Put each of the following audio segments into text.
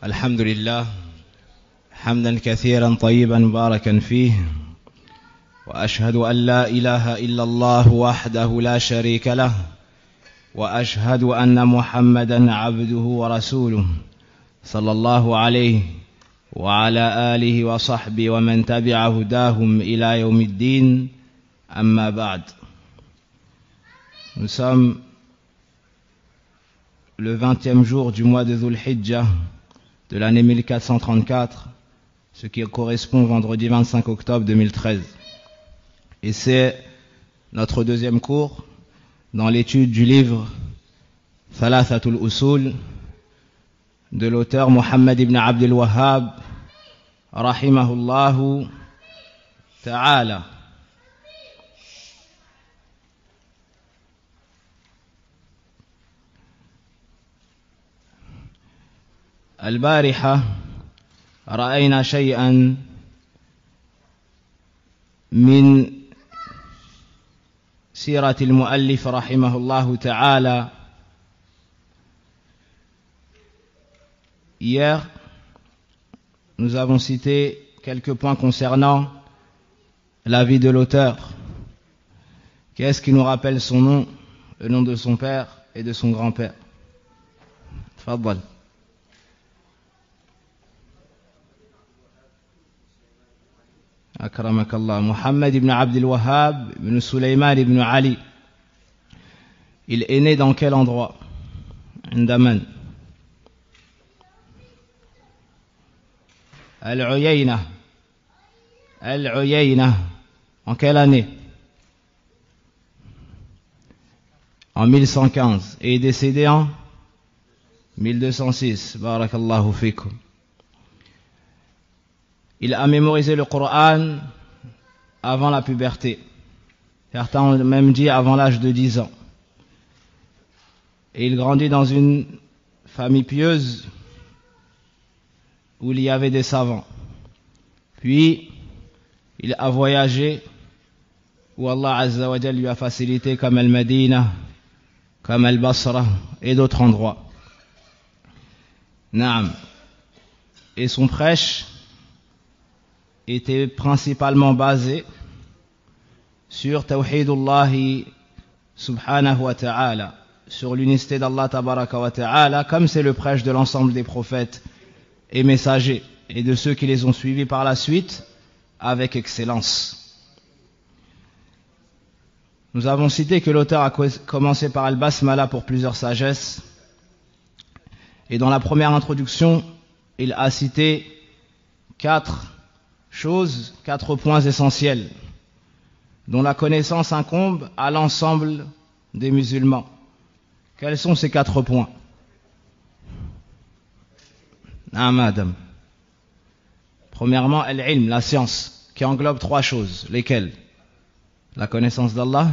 الحمد لله حمدا كثيرا طيبا مباركا فيه، وأشهد أن لا إله إلا الله وحده لا شريك له، وأشهد أن محمدا عبده ورسوله صلى الله عليه وعلى آله وصحبه ومن تبع هداهم إلى يوم الدين. أما بعد. Nous sommes le 20e jour du mois de Dhul Hijjah de l'année 1434, ce qui correspond au vendredi 25 octobre 2013. Et c'est notre deuxième cours dans l'étude du livre Thalathatul Usul de l'auteur Muhammad ibn Abdul Wahhab rahimahullahu ta'ala. البارحة رأينا شيئا من سيرة المؤلف رحمه الله تعالى. Hier, nous avons cité quelques points concernant la vie de l'auteur. Qu'est-ce qui nous rappelle son nom, le nom de son père et de son grand-père? Tfaddal. أكرمك الله. Muhammad ibn Abdul Wahhab ibn Sulaiman ibn Ali. Il est né dans quel endroit? Indaman. Al-Uyayna. Al-Uyayna. En quelle année? En 1115. Et est décédé en 1206. Barakallahu fikum. Il a mémorisé le Coran avant la puberté. Certains ont même dit avant l'âge de 10 ans. Et il grandit dans une famille pieuse où il y avait des savants. Puis, il a voyagé où Allah Azza wa Jal lui a facilité comme Al-Madina, comme Al-Basra et d'autres endroits. Naam. Et son prêche était principalement basé sur Tawhidullah subhanahu wa ta'ala, sur l'unicité d'Allah tabaraka wa ta'ala, comme c'est le prêche de l'ensemble des prophètes et messagers et de ceux qui les ont suivis par la suite avec excellence. Nous avons cité que l'auteur a commencé par Al-Basmala pour plusieurs sagesses, et dans la première introduction, il a cité 4 points essentiels dont la connaissance incombe à l'ensemble des musulmans. Quels sont ces 4 points? Madame. Premièrement, al-ilm, la science, qui englobe 3 choses. Lesquelles? La connaissance d'Allah,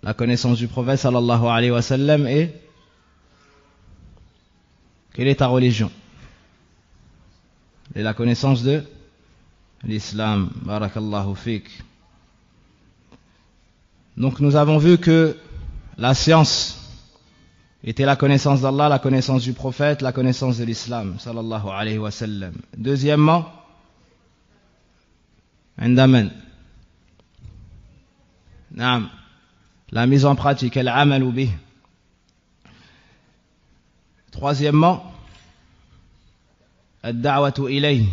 la connaissance du prophète sallallahu alayhi wa sallam, et quelle est ta religion? Et la connaissance de l'islam. Barakallahu fik. Donc nous avons vu que la science était la connaissance d'Allah, la connaissance du prophète, la connaissance de l'islam sallallahu alayhi wa sallam. Deuxièmement, indaman. Naam. La mise en pratique, al-amalu bih. Troisièmement, ad-da'watu ilayh,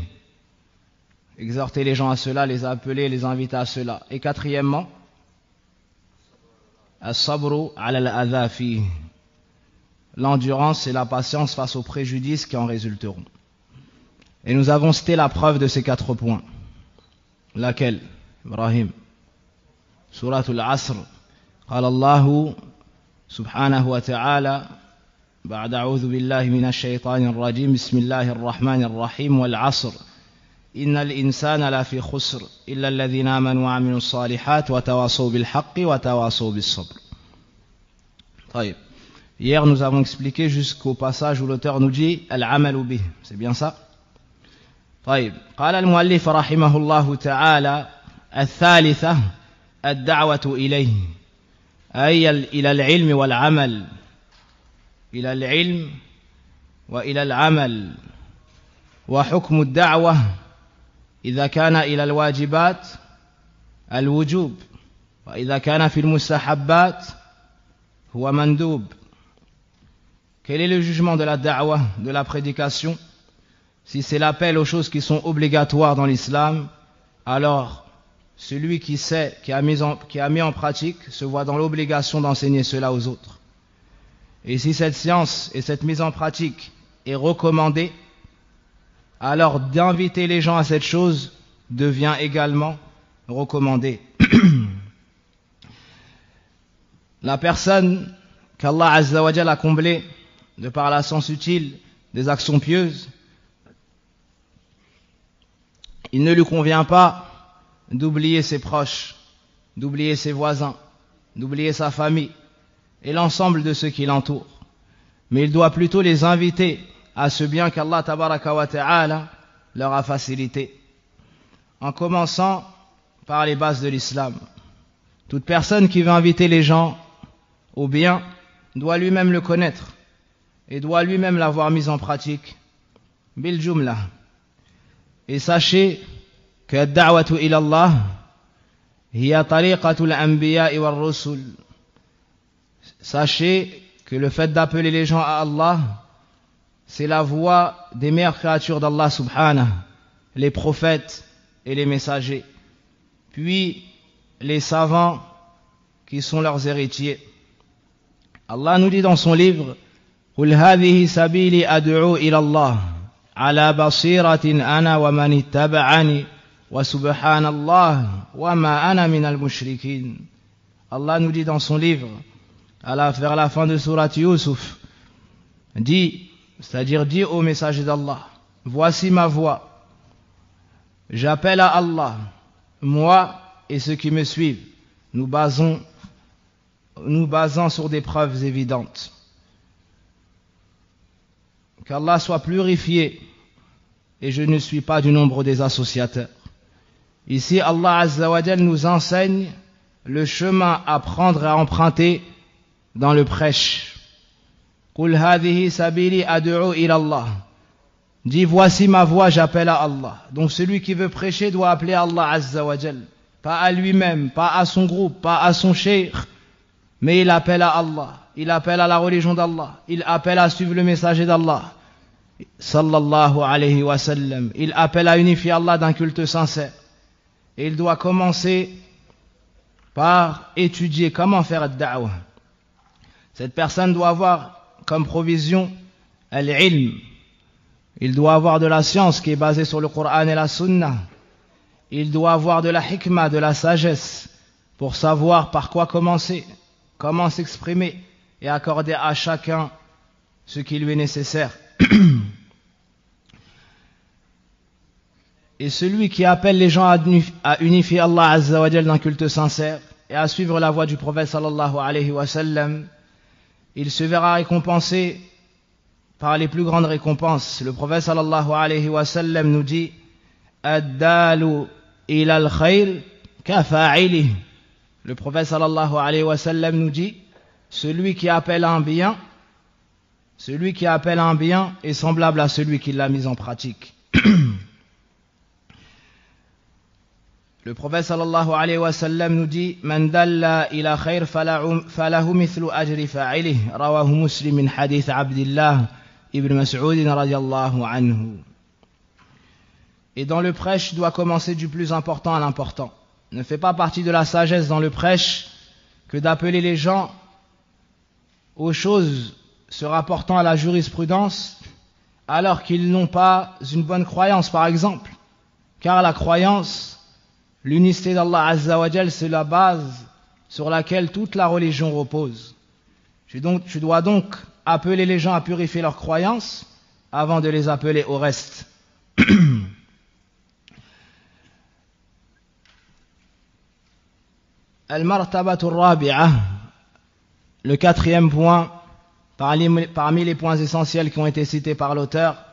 exhorter les gens à cela, les appeler, les inviter à cela. Et quatrièmement, as-sabru ala al-adha fi, l'endurance et la patience face aux préjudices qui en résulteront. Et nous avons cité la preuve de ces 4 points. Laquelle? Ibrahim. Suratul Asr. قال الله سبحانه وتعالى بعد أعوذ بالله من الشيطان الرجيم بسم الله الرحمن الرحيم والعصر إن الإنسان لفي خسر إلا الذين آمنوا وعملوا الصالحات وتواصوا بالحق وتواصوا بالصبر. طيب. Hier nous avons expliqué jusqu'au passage où l'auteur nous dit al-amalu bih. C'est bien ça? طيب. قال المؤلف رحمه الله تعالى الثالثة الدعوة إليه أي إلى العلم والعمل إلى العلم وإلى العمل وحكم الدعوة إذا كان إلى الواجبات الوجوب وإذا كان في المستحبات هو مندوب. Quel est le jugement de la da'wah, de la prédication? Si c'est l'appel aux choses qui sont obligatoires dans l'islam, alors celui qui sait, qui a mis en pratique, se voit dans l'obligation d'enseigner cela aux autres. Et si cette science et cette mise en pratique est recommandée, alors d'inviter les gens à cette chose devient également recommandé. La personne qu'Allah Azza wa Jalla a comblée de par la science utile des actions pieuses, il ne lui convient pas d'oublier ses proches, d'oublier ses voisins, d'oublier sa famille et l'ensemble de ceux qui l'entourent. Mais il doit plutôt les inviter à ce bien qu'Allah Tabaraka wa Ta'ala leur a facilité. En commençant par les bases de l'islam. Toute personne qui veut inviter les gens au bien doit lui-même le connaître et doit lui-même l'avoir mis en pratique. Bil jumla. Et sachez que ad-da'watu ila Allah hiya tariqatul anbiya'i war rusul. Sachez que le fait d'appeler les gens à Allah, c'est la voie des meilleures créatures d'Allah subhanahu, les prophètes et les messagers, puis les savants qui sont leurs héritiers. Allah nous dit dans son livre: قُلْ هَذِهِ سَبِيلِي أَدْعُو إِلَى اللَّهِ عَلَى بَصِيرَةٍ أَنَا وَمَنِ اتَّبَعَنِي وَسُبْحَانَ اللَّهِ وَمَا أَنَا مِنَ الْمُشْرِكِينَ. Allah nous dit dans son livre, vers la fin de sourate Yusuf, c'est-à-dire dit au messager d'Allah: voici ma voie, j'appelle à Allah, moi et ceux qui me suivent, nous basant sur des preuves évidentes. Qu'Allah soit purifié, et je ne suis pas du nombre des associateurs. Ici, Allah Azza wa Jal nous enseigne le chemin à prendre et à emprunter dans le prêche. Qul hadhihi sabili ad'u ila Allah. Dis, voici ma voie, j'appelle à Allah. Donc celui qui veut prêcher doit appeler Allah Azza wa Jal. Pas à lui-même, pas à son groupe, pas à son cheikh, mais il appelle à Allah. Il appelle à la religion d'Allah. Il appelle à suivre le messager d'Allah, sallallahu alayhi wa sallam. Il appelle à unifier Allah d'un culte sincère. Et il doit commencer par étudier comment faire ad-da'wah. Cette personne doit avoir comme provision al-ilm. Il doit avoir de la science qui est basée sur le Coran et la Sunna. Il doit avoir de la hikmah, de la sagesse, pour savoir par quoi commencer, comment s'exprimer et accorder à chacun ce qui lui est nécessaire. Et celui qui appelle les gens à unifier Allah Azza wa Jal d'un culte sincère et à suivre la voie du prophète sallallahu alayhi wa sallam, il se verra récompensé par les plus grandes récompenses. Le prophète sallallahu alayhi wa sallam nous dit: ad-dalu ila al-khayr kafa'ilih. Le prophète sallallahu alayhi wa sallam nous dit: celui qui appelle à un bien est semblable à celui qui l'a mis en pratique. Le prophète sallallahu alayhi wa sallam nous dit: man dalla ila khayr falahu mithlu ajri fa'ilih. Rawahu Muslim min hadith Abdullah ibn Mas'ud radiyallahu anhu. Et dans le prêche, doit commencer du plus important à l'important. Ne fait pas partie de la sagesse dans le prêche que d'appeler les gens aux choses se rapportant à la jurisprudence alors qu'ils n'ont pas une bonne croyance, par exemple. Car la croyance, l'unicité d'Allah Azza wa Jal, c'est la base sur laquelle toute la religion repose. Tu dois donc appeler les gens à purifier leur croyance avant de les appeler au reste. Al-martabatu rabi'a, le quatrième point, parmi les points essentiels qui ont été cités par l'auteur,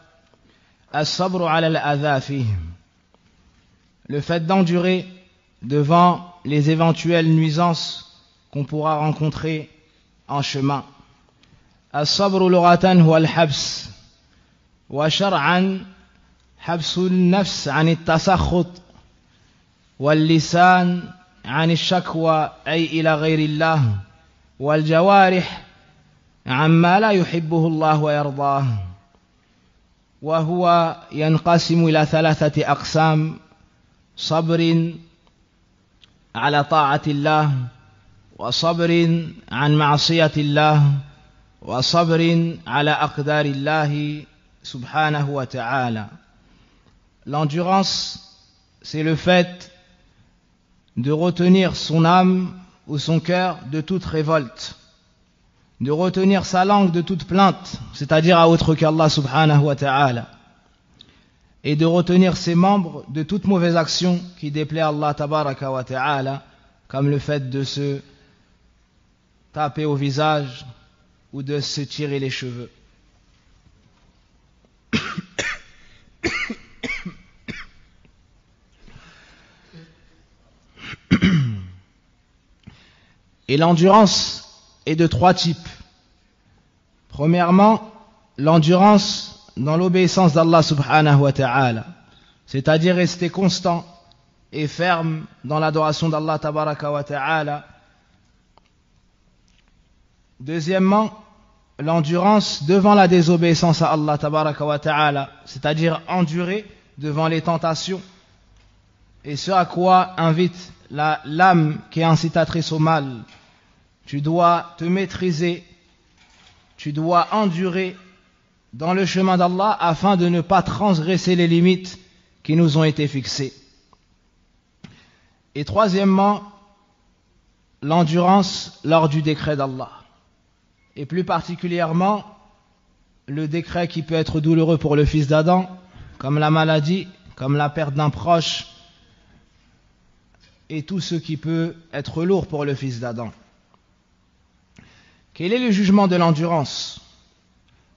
as-sabru ala al-adha fihim. Le fait d'endurer devant les éventuelles nuisances qu'on pourra rencontrer en chemin. As-sabru lughatan huwa al-habs وشرعا حبس النفس عن التسخط واللسان عن الشكوى أي إلى غير الله والجوارح عما لا يحبه الله ويرضاه وهو ينقسم إلى 3 أقسام صبر على طاعة الله وصبر عن معصية الله وصبر على أقدار الله subhanahu wa ta'ala. L'endurance, c'est le fait de retenir son âme ou son cœur de toute révolte, de retenir sa langue de toute plainte, c'est-à-dire à autre qu'Allah subhanahu wa ta'ala, et de retenir ses membres de toute mauvaise action qui déplaît à Allah tabaraka wa ta'ala, comme le fait de se taper au visage ou de se tirer les cheveux. Et l'endurance est de 3 types. Premièrement, l'endurance dans l'obéissance d'Allah subhanahu wa ta'ala, c'est-à-dire rester constant et ferme dans l'adoration d'Allah tabaraka wa ta'ala. Deuxièmement, l'endurance devant la désobéissance à Allah tabaraka wa ta'ala, c'est-à-dire endurer devant les tentations et ce à quoi invite l'âme qui est incitatrice au mal. Tu dois te maîtriser, tu dois endurer dans le chemin d'Allah afin de ne pas transgresser les limites qui nous ont été fixées. Et troisièmement, l'endurance lors du décret d'Allah. Et plus particulièrement, le décret qui peut être douloureux pour le fils d'Adam, comme la maladie, comme la perte d'un proche, et tout ce qui peut être lourd pour le fils d'Adam. Quel est le jugement de l'endurance?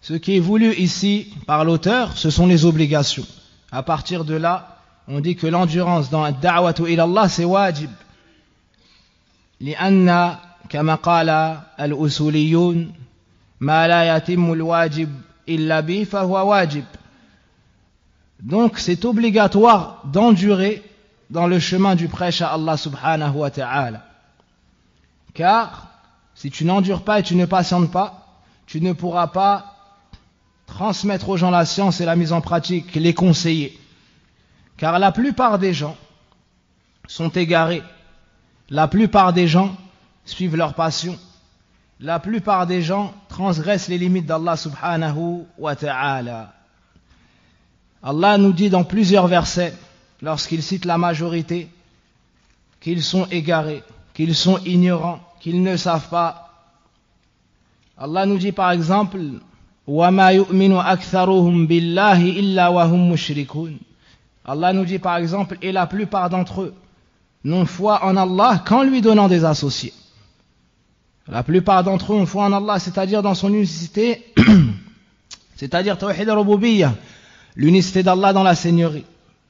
Ce qui est voulu ici par l'auteur, ce sont les obligations. À partir de là, on dit que l'endurance dans ad-da'watu ila Allah, c'est wajib. لأن كما قال الأصوليون ما لا يتم الواجب إلا به فهو واجب. Donc c'est obligatoire d'endurer dans le chemin du prêche à Allah subhanahu wa ta'ala. Car si tu n'endures pas et tu ne patientes pas, tu ne pourras pas transmettre aux gens la science et la mise en pratique, les conseiller. Car la plupart des gens sont égarés. La plupart des gens suivent leur passion. La plupart des gens transgressent les limites d'Allah subhanahu wa ta'ala. Allah nous dit dans plusieurs versets, lorsqu'il cite la majorité, qu'ils sont égarés, qu'ils sont ignorants, qu'ils ne savent pas. Allah nous dit par exemple, وَمَا يُؤْمِنُ أَكْثَرُهُمْ بِاللَّهِ إِلَّا وَهُمْ مُشْرِكُونَ. Allah nous dit par exemple, et la plupart d'entre eux n'ont foi en Allah qu'en lui donnant des associés. La plupart d'entre eux ont foi en Allah, c'est-à-dire dans son unicité, c'est-à-dire Tawhid al-Rububiyyah, l'unicité d'Allah dans la seigneurie.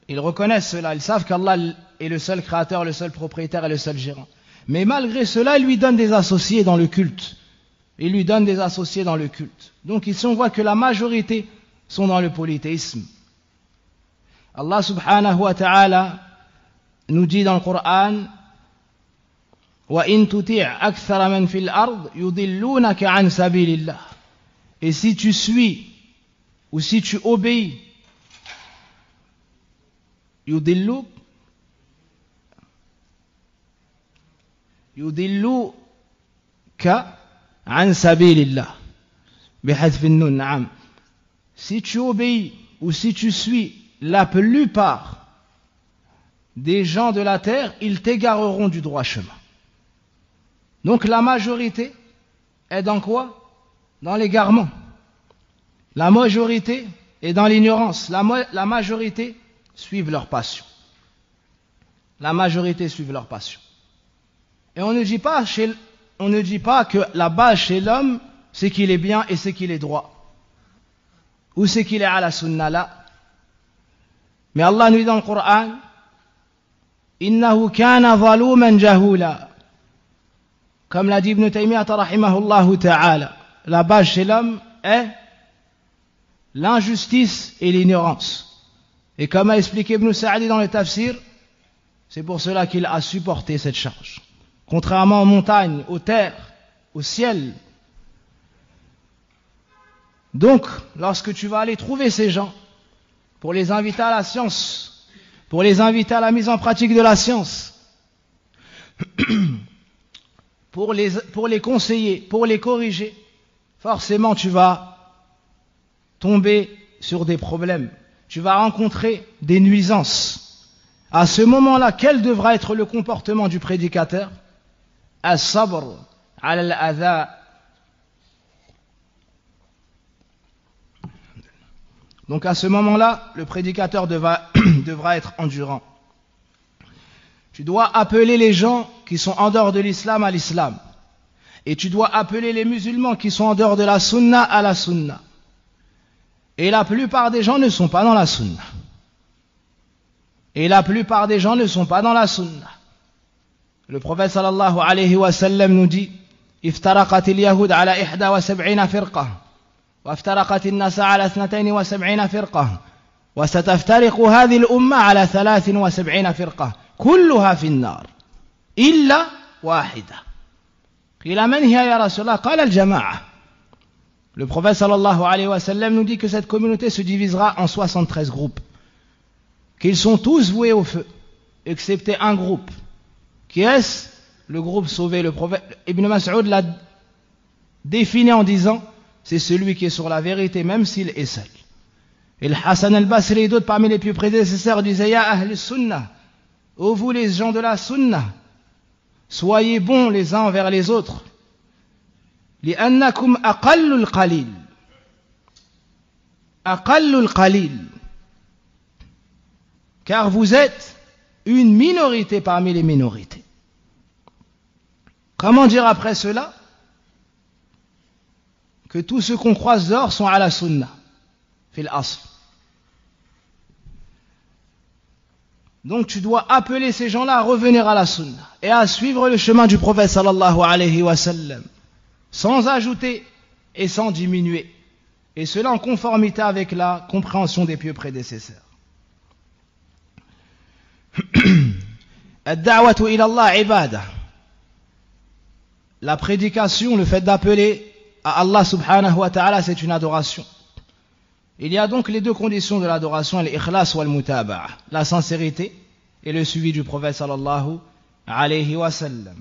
Ils reconnaissent cela, ils savent qu'Allah est le seul créateur, le seul propriétaire et le seul gérant. Mais malgré cela, il lui donne des associés dans le culte. Il lui donne des associés dans le culte. Donc ici on voit que la majorité sont dans le polythéisme. Allah subhanahu wa ta'ala nous dit dans le Coran, وَإِن تُطِعْ أَكْثَرَ مَنْ فِي الْأَرْضِ يُضِلُّونَكَ عَنْ سَبِيلِ اللَّهِ. Et si tu suis ou si tu obéis, يُضِلُّكَ عَنْ سَبِيلِ اللَّهِ بِحَذْفِ النُّونِ. نعم. Si tu obéis ou si tu suis la plupart des gens de la terre, ils t'égareront du droit chemin. Donc la majorité est dans quoi? Dans l'égarement. La majorité est dans l'ignorance. La majorité suivent leur passion. La majorité suivent leur passion. Et on ne dit pas que la base chez l'homme, c'est qu'il est bien et c'est qu'il est droit. Ou c'est qu'il est à la sunna là. Mais Allah nous dit dans le Coran, إِنَّهُ كَانَ ظَلُومًا جَهُولًا. Comme l'a dit Ibn Taymiyyah rahimahullah ta'ala, la base chez l'homme est l'injustice et l'ignorance. Et comme a expliqué Ibn Sa'di dans le tafsir, c'est pour cela qu'il a supporté cette charge. Contrairement aux montagnes, aux terres, au ciel. Donc, lorsque tu vas aller trouver ces gens, pour les inviter à la science, pour les inviter à la mise en pratique de la science, pour les conseiller, pour les corriger, forcément tu vas tomber sur des problèmes, tu vas rencontrer des nuisances. À ce moment-là, quel devra être le comportement du prédicateur? As-sabr ala al-adha. Donc à ce moment-là, le prédicateur devra être endurant. Tu dois appeler les gens qui sont en dehors de l'islam à l'islam. Et tu dois appeler les musulmans qui sont en dehors de la sunna à la sunna. Et la plupart des gens ne sont pas dans la sunna. Et la plupart des gens ne sont pas dans la sunna. Le prophète sallallahu alayhi wa sallam nous dit: Iftaraqat al-yahud ala 71 firqa. وافترقت الناس على 72 فرقة وستفترق هذه الأمة على 73 فرقة كلها في النار إلا واحدة قيل من هي يا رسول الله قال الجماعة. Le prophète sallallahu alayhi wa sallam nous dit que cette communauté se divisera en 73 groupes, qu'ils sont tous voués au feu excepté un groupe. Qui est-ce? Le groupe sauvé. Le prophète Ibn Mas'ud l'a défini en disant: c'est celui qui est sur la vérité même s'il est seul. Et le Hassan al-Basri et d'autres parmi les plus prédécesseurs disaient: Ya ahl sunnah, ô vous les gens de la sunna, soyez bons les uns envers les autres. Li'annakum aqallul qalil. Aqallul qalil. Car vous êtes une minorité parmi les minorités. Comment dire après cela? Que tous ceux qu'on croise dehors sont à la sunna, fil asl. Donc tu dois appeler ces gens-là à revenir à la sunna et à suivre le chemin du prophète sallallahu alayhi wa sallam, sans ajouter et sans diminuer, et cela en conformité avec la compréhension des pieux prédécesseurs. Ad-da'watu ila Allah ibada. La prédication, le fait d'appeler à Allah subhanahu wa ta'ala, c'est une adoration. Il y a donc les deux conditions de l'adoration, l'ikhlas wal mutaba'a, la sincérité et le suivi du prophète sallallahu alayhi wa sallam.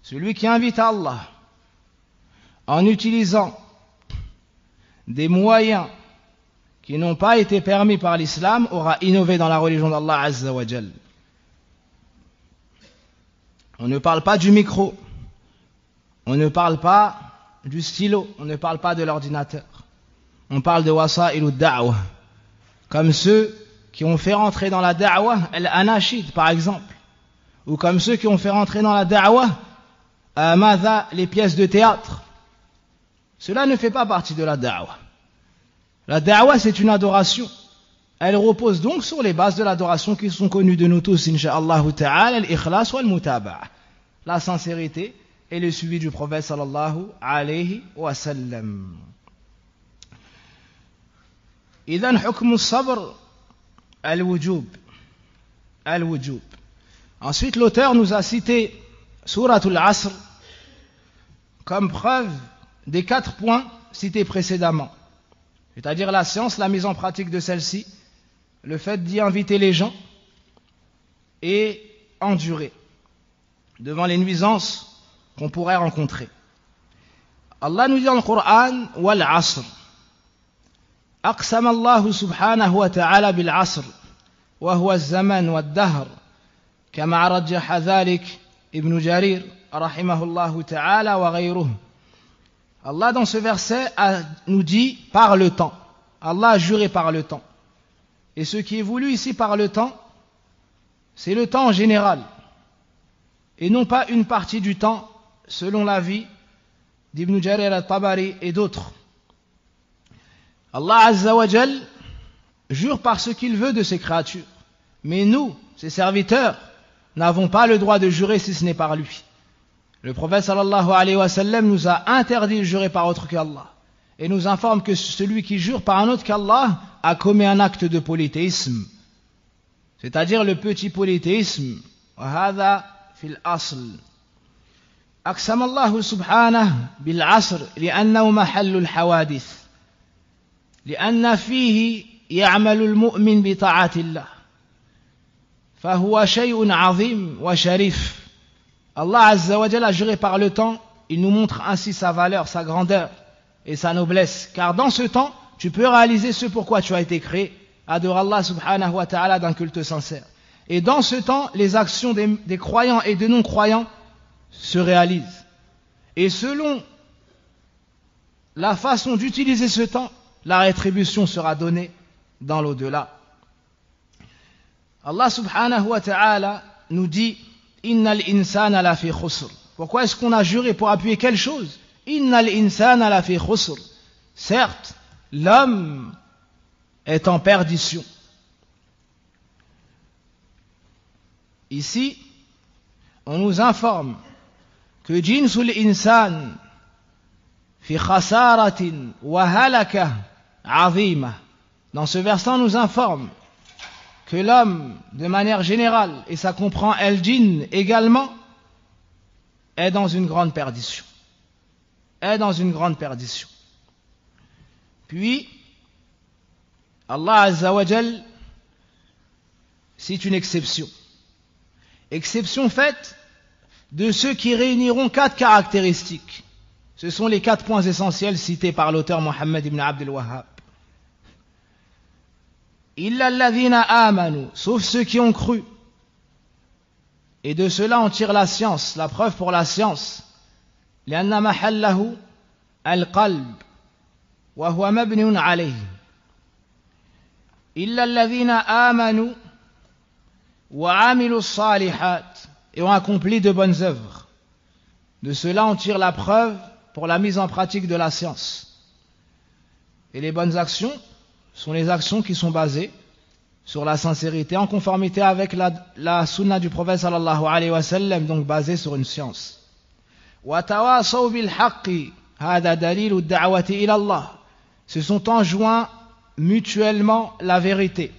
Celui qui invite à Allah en utilisant des moyens qui n'ont pas été permis par l'islam aura innové dans la religion d'Allah azza wa jal. On ne parle pas du micro, on ne parle pas du stylo, on ne parle pas de l'ordinateur. On parle de wasa'il da'wa, comme ceux qui ont fait rentrer dans la da'wa al-anashid par exemple, ou comme ceux qui ont fait rentrer dans la da'wa les pièces de théâtre. Cela ne fait pas partie de la da'wa. La da'wa, c'est une adoration. Elle repose donc sur les bases de l'adoration qui sont connues de nous tous, incha'Allah ta'ala, l'ikhlas wal mutaba'a, la sincérité et le suivi du prophète sallallahu alayhi wa sallam. إذن حكم الصبر الوجوب. Ensuite, l'auteur nous a cité Souratul Asr comme preuve des 4 points cités précédemment, c'est-à-dire la science, la mise en pratique de celle-ci, le fait d'y inviter les gens et endurer devant les nuisances qu'on pourrait rencontrer. Allah nous dit dans le Coran: Wal Asr. أقسم الله سبحانه وتعالى بالعصر وهو الزمن والدهر كما رجح ذلك ابن جرير رحمه الله تعالى وغيره. Allah dans ce verset nous dit par le temps. Allah a juré par le temps. Et ce qui est voulu ici par le temps, c'est le temps en général, et non pas une partie du temps, selon l'avis d'Ibn Jarir al-Tabari et d'autres. Allah Azza wa Jal jure par ce qu'il veut de ses créatures. Mais nous, ses serviteurs, n'avons pas le droit de jurer si ce n'est par lui. Le prophète sallallahu alayhi wa sallam nous a interdit de jurer par autre qu'Allah. et nous informe que celui qui jure par un autre qu'Allah a commis un acte de polythéisme, c'est-à-dire le petit polythéisme. وهذا في الأصل أقسم الله سبحانه بالعصر لأنه محل الحوادث لأن فيه يعمل المؤمن بطاعة الله فهو شيء عظيم وشريف. Allah Azza wa Jalla a juré par le temps, il nous montre ainsi sa valeur, sa grandeur et sa noblesse, car dans ce temps tu peux réaliser ce pourquoi tu as été créé, adorer Allah subhanahu wa ta'ala d'un culte sincère. Et dans ce temps, les actions des croyants et des non-croyants se réalisent. Et selon la façon d'utiliser ce temps, la rétribution sera donnée dans l'au-delà. Allah subhanahu wa ta'ala nous dit Innal insana la fi khusr. Pourquoi est-ce qu'on a juré pour appuyer quelle chose? Innal insana la fi khusr. Certes, l'homme est en perdition. Ici, on nous informe que jinsul insan fi khasaratin wa halaka azima. Dans ce verset, on nous informe que l'homme, de manière générale, et ça comprend el djinn également, est dans une grande perdition. Est dans une grande perdition. Puis, Allah Azza wa Jal cite une exception. Exception faite de ceux qui réuniront 4 caractéristiques. Ce sont les 4 points essentiels cités par l'auteur Mohammed ibn Abdul Wahhab. Illa alladhina amanu, sauf ceux qui ont cru. Et de cela on tire la science, la preuve pour la science. Lianna mahallahu al-qalb wa huwa mabniun alayhi. Illa alladhina amanu wa amilu salihat, et ont accompli de bonnes œuvres. De cela on tire la preuve pour la mise en pratique de la science. Et les bonnes actions sont les actions qui sont basées sur la sincérité, en conformité avec la sunna du prophète sallallahu alayhi wa sallam, donc basée sur une science. وَتَوَاصَوْا بِالْحَقِّ هَذَا دَلِيلُ الدَّعْوَةِ إِلَى اللَّهِ. Se sont enjoints mutuellement la vérité.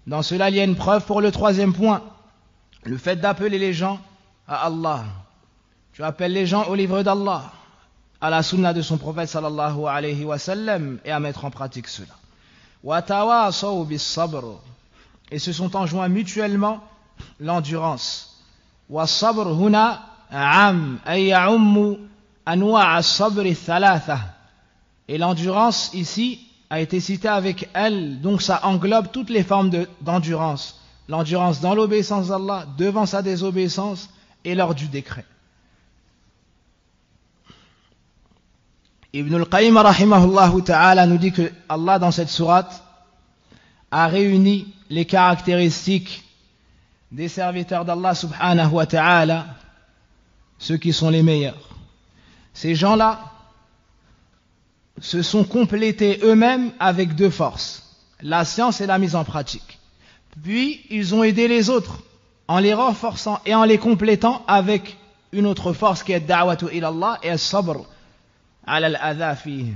Dans cela, il y a une preuve pour le 3e point, le fait d'appeler les gens à Allah. Tu appelles les gens au livre d'Allah, à la sunna de son prophète sallallahu alayhi wa sallam, et à mettre en pratique cela. وَتَوَاصَوْا بِالصَّبْرِ. Et se sont enjoints mutuellement l'endurance. وَالصَّبْرُ هُنَا عَامٌ أي يعم أنواع الصبر الثلاثة. Et l'endurance ici a été citée avec elle, donc ça englobe toutes les formes d'endurance. L'endurance dans l'obéissance d'Allah, devant sa désobéissance et lors du décret. Ibn al-Qayyim rahimahullah ta'ala nous dit que Allah dans cette sourate a réuni les caractéristiques des serviteurs d'Allah subhanahu wa ta'ala, ceux qui sont les meilleurs. Ces gens-là se sont complétés eux-mêmes avec 2 forces, la science et la mise en pratique. Puis ils ont aidé les autres en les renforçant et en les complétant avec une autre force qui est da'watu ila Allah et as-sabr ala al-adha fihi.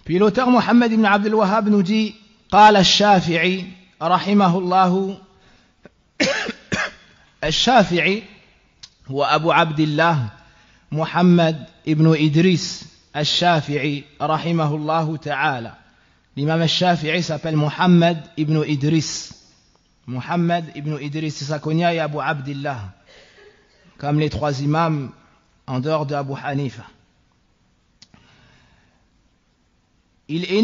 Puis l'auteur Mohammed ibn Abdul Wahhab nous dit قال الشافعي رحمه الله الشافعي هو أبو عبد الله محمد ابن إدريس الشافعي رحمه الله تعالى. L'imam al-Shafi'i s'appelle Mohammed ibn Idris. Mohammed ibn Idris, c'est sa kunya, et Abu Abdillah, comme les 3 imams en dehors de Abu Hanifa. Il est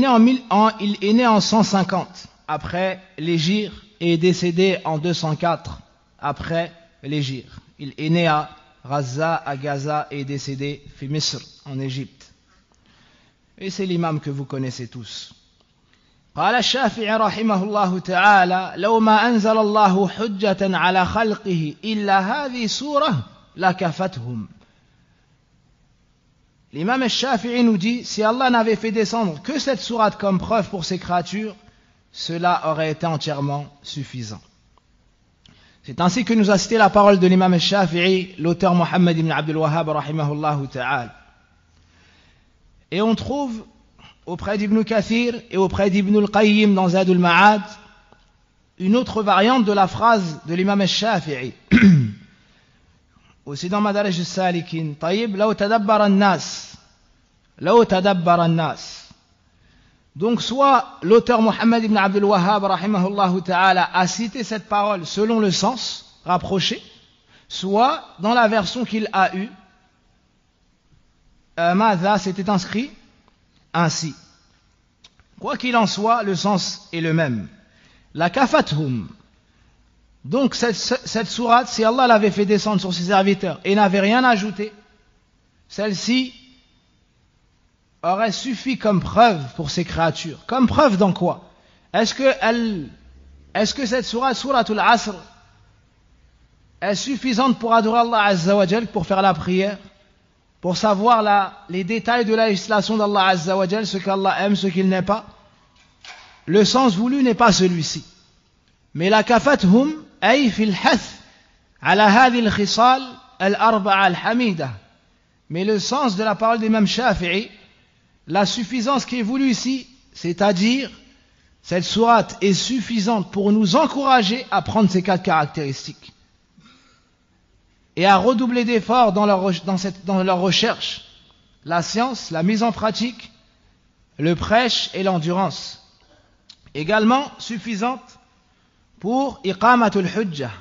né en 150 après l'hégire et est décédé en 204 après l'hégire. Il est né à Gaza, à Gaza, et est décédé à Misr, en Égypte. Et c'est l'imam que vous connaissez tous. قال الشافعي رحمه الله تعالى لو ما أنزل الله حجة على خلقه إلا هذه سورة لكفتهم. L'imam al-Shafi'i nous dit, si Allah n'avait fait descendre que cette sourate comme preuve pour ses créatures, cela aurait été entièrement suffisant. C'est ainsi que nous a cité la parole de l'imam al-Shafi'i, l'auteur Mohammed ibn Abdul Wahhab rahimahullah ta'ala. Et on trouve auprès d'Ibn Kathir et auprès d'Ibn al-Qayyim dans Zad al-Ma'ad une autre variante de la phrase de l'imam al-Shafi'i. Aussi dans Madarij al-Salikin, Taïb, law tadabbar an-nas. Law tadabbar an-nas. Donc soit l'auteur Muhammad ibn Abdul Wahhab rahimahullah ta'ala a cité cette parole selon le sens rapproché, soit dans la version qu'il a eue, Madha s'était inscrit ainsi. Quoi qu'il en soit, le sens est le même. La kafathum. Donc cette sourate, si Allah l'avait fait descendre sur ses serviteurs et n'avait rien ajouté, celle-ci aurait suffi comme preuve pour ces créatures. Comme preuve dans quoi? Est-ce que cette sourate, souratul Asr, est suffisante pour adorer Allah Azza wa Jal, pour faire la prière, pour savoir les détails de la législation d'Allah Azza wa Jal, ce qu'Allah aime, ce qu'il n'aime pas? Le sens voulu n'est pas celui-ci. Mais la kafathum ay fil hath ala hadhi al-khisal al-arba'a al-hamida. Mais le sens de la parole d'Imam Shafi'i, la suffisance qui est voulue ici, c'est-à-dire cette sourate est suffisante pour nous encourager à prendre ces 4 caractéristiques et à redoubler d'efforts dans leur recherche, la science, la mise en pratique, le prêche et l'endurance. Également suffisante pour iqamatul hujjah,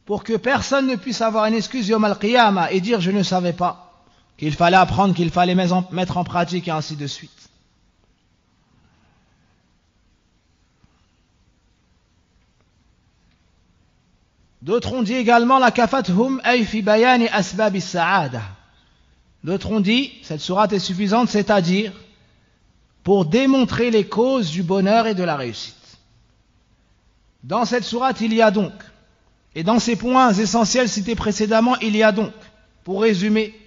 pour que personne ne puisse avoir une excuse yawm al-qiyamah et dire je ne savais pas, qu'il fallait apprendre, qu'il fallait mettre en pratique et ainsi de suite. D'autres ont dit également la kafathum ay fi bayani asbab as-sa'ada. D'autres ont dit cette sourate est suffisante, c'est-à-dire pour démontrer les causes du bonheur et de la réussite. Dans cette sourate, il y a donc, et dans ces points essentiels cités précédemment, il y a donc, pour résumer,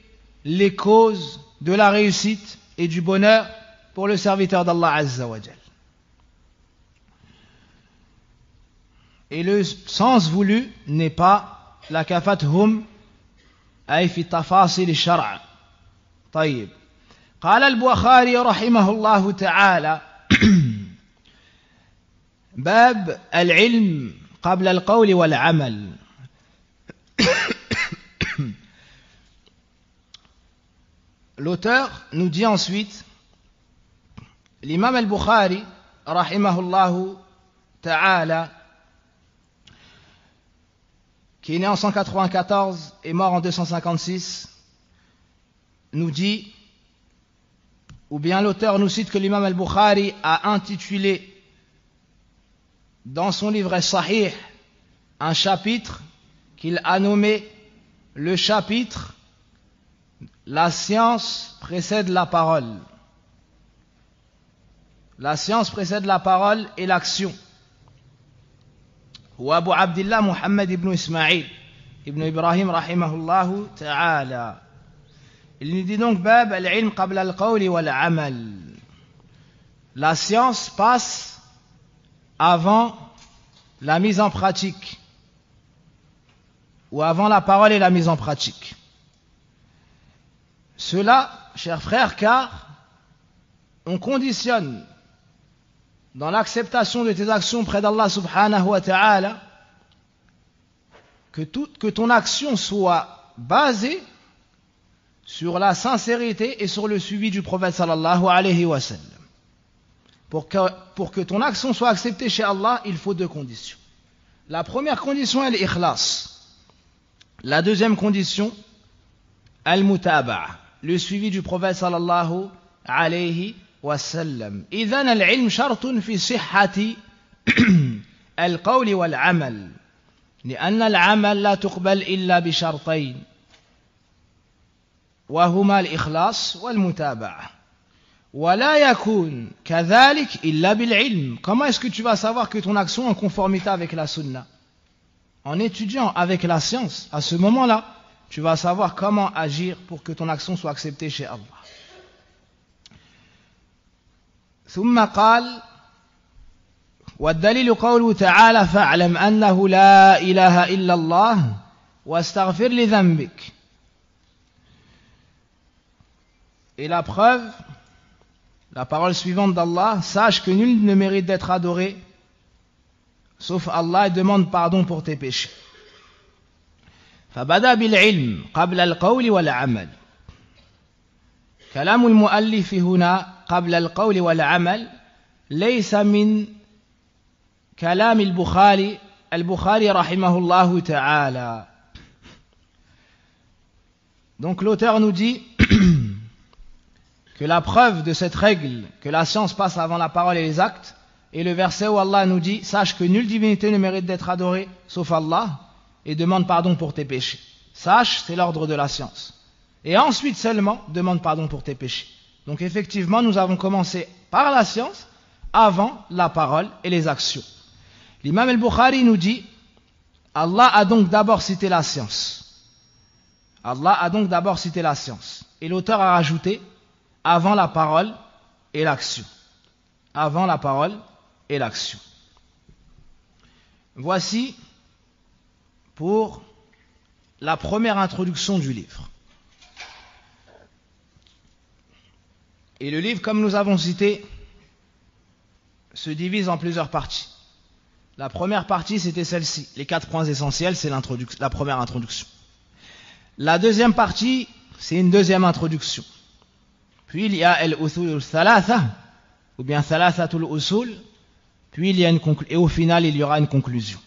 les causes de la réussite et du bonheur pour le serviteur d'Allah Azza wa Jal. Et le sens voulu n'est pas la kafathum ay fi tafasil al-shar'a. طيب. قال البخاري رحمه الله تعالى باب العلم قبل القول والعمل. L'auteur nous dit ensuite, l'imam al-Bukhari rahimahullah ta'ala, qui est né en 194 et mort en 256, nous dit, ou bien l'auteur nous cite que l'imam al-Bukhari a intitulé dans son livre Sahih un chapitre qu'il a nommé le chapitre La science précède la parole. La science précède la parole et l'action. Ou Abu Abdillah Muhammad ibn Ismaïl ibn Ibrahim rahimahullahu ta'ala. Il nous dit donc Bab al-ilm qabla al-qawli wal-amal. La science passe avant la mise en pratique, ou avant la parole et la mise en pratique. Cela, chers frères, car on conditionne dans l'acceptation de tes actions près d'Allah subhanahu wa ta'ala que ton action soit basée sur la sincérité et sur le suivi du prophète sallallahu alayhi wa sallam. Pour que ton action soit acceptée chez Allah, il faut 2 conditions. La première condition est l'ikhlas. La deuxième condition, al-mutaba'a, le suivi du prophète sallallahu alayhi wa sallam. إذن العلم شرط في صحة القول والعمل لأن العمل لا تقبل إلا بشرطين وهما الإخلاص والمتابعة ولا يكون كذلك إلا بالعلم. Comment est-ce que tu vas savoir que ton action est en conformité avec la sunna? En étudiant avec la science, à ce moment-là, tu vas savoir comment agir pour que ton action soit acceptée chez Allah. ثم قال والدليل قوله تعالى فاعلم أنه لا إله إلا الله واستغفر لذنبك. Et la preuve, la parole suivante d'Allah, sache que nul ne mérite d'être adoré sauf Allah et demande pardon pour tes péchés. فبدأ بالعلم قبل القول والعمل. كلام المؤلف هنا قبل القول والعمل ليس من كلام البخاري رحمه الله تعالى. Donc l'auteur nous dit que la preuve de cette règle, que la science passe avant la parole et les actes, et le verset où Allah nous dit « Sache que nulle divinité ne mérite d'être adorée sauf Allah et demande pardon pour tes péchés. » Sache, c'est l'ordre de la science. Et ensuite seulement, demande pardon pour tes péchés. Donc effectivement, nous avons commencé par la science avant la parole et les actions. L'imam al-Bukhari nous dit « Allah a donc d'abord cité la science. » Allah a donc d'abord cité la science. Et l'auteur a rajouté « avant la parole et l'action. » Avant la parole et l'action. Voici pour la première introduction du livre. Et le livre, comme nous avons cité, se divise en plusieurs parties. La première partie, c'était celle-ci. Les 4 points essentiels, c'est la première introduction. La deuxième partie, c'est une deuxième introduction. Puis il y a al-usul thalatha, ou bien thalathatul usul, puis il y a et au final il y aura une conclusion.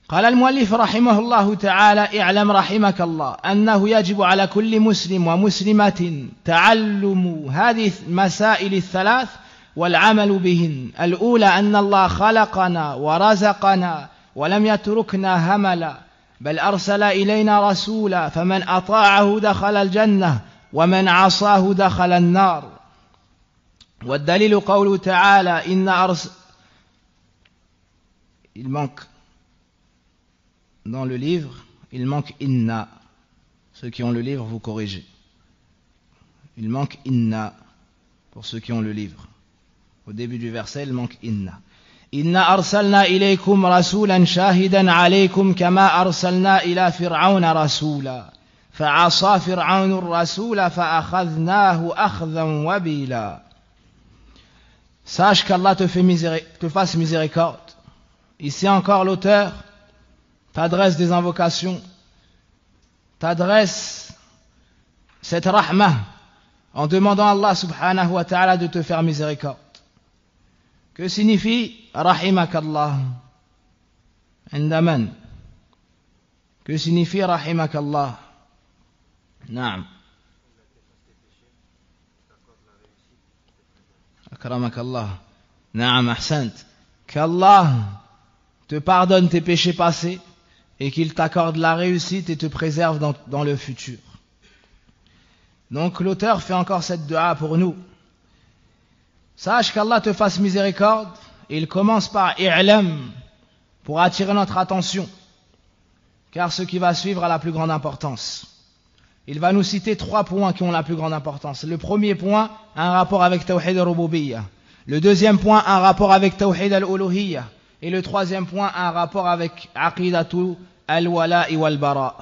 قال المؤلف رحمه الله تعالى اعلم رحمك الله أنه يجب على كل مسلم ومسلمة تعلم هذه المسائل الثلاث والعمل بهن. الأولى أن الله خلقنا ورزقنا ولم يتركنا هملا بل أرسل إلينا رسولا فمن أطاعه دخل الجنة ومن عصاه دخل النار. والدليل قوله تعالى إن il manque dans le livre, il manque inna. Ceux qui ont le livre, vous corrigez. Il manque inna pour ceux qui ont le livre. Au début du verset, il manque inna. Inna arsalna ilaykum rasulan shahidan alaykum kama arsalna ila fir'auna rasula. Fa'asa fir'aunu rasula fa'akhadnahu akhdan wabila. Sache qu'Allah te fasse miséricorde. Ici encore l'auteur t'adresse des invocations, t'adresse cette rahma en demandant à Allah subhanahu wa ta'ala de te faire miséricorde. Que signifie rahimakallah? Indaman. Que signifie rahimakallah? Naam. Akramakallah. Naam, ahsant. Qu'Allah te pardonne tes péchés passés et qu'il t'accorde la réussite et te préserve dans le futur. Donc l'auteur fait encore cette dua pour nous. Sache qu'Allah te fasse miséricorde, et il commence par i'lam pour attirer notre attention, car ce qui va suivre a la plus grande importance. Il va nous citer 3 points qui ont la plus grande importance. Le premier point a un rapport avec Tawhid al-Rububiyyah. Le deuxième point a un rapport avec Tawhid al-Uluhiyyah. Et le troisième point a un rapport avec Aqidatu al-Wala'i wal-Bara.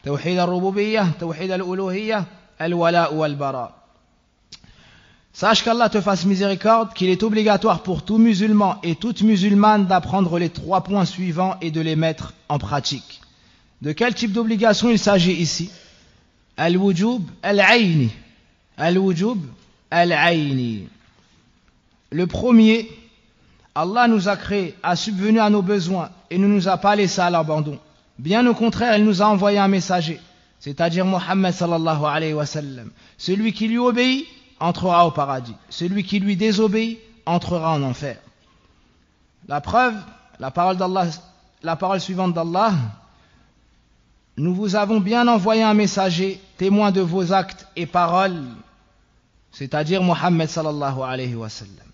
Tawhid al-Rububiyyah, Tawhid al-Uluhiyyah, al-Wala'i wal-Bara. Sache qu'Allah te fasse miséricorde, qu'il est obligatoire pour tout musulman et toute musulmane d'apprendre les 3 points suivants et de les mettre en pratique. De quel type d'obligation il s'agit ici? Al-Wujub al-Ayni. Al-Wujub al-Ayni. Le premier, Allah nous a créés, a subvenu à nos besoins et ne nous a pas laissés à l'abandon. Bien au contraire, il nous a envoyé un messager, c'est-à-dire Mohammed sallallahu alayhi wa sallam. Celui qui lui obéit entrera au paradis. Celui qui lui désobéit entrera en enfer. La preuve, la parole suivante d'Allah: nous vous avons bien envoyé un messager, témoin de vos actes et paroles, c'est-à-dire Mohammed sallallahu alayhi wa sallam.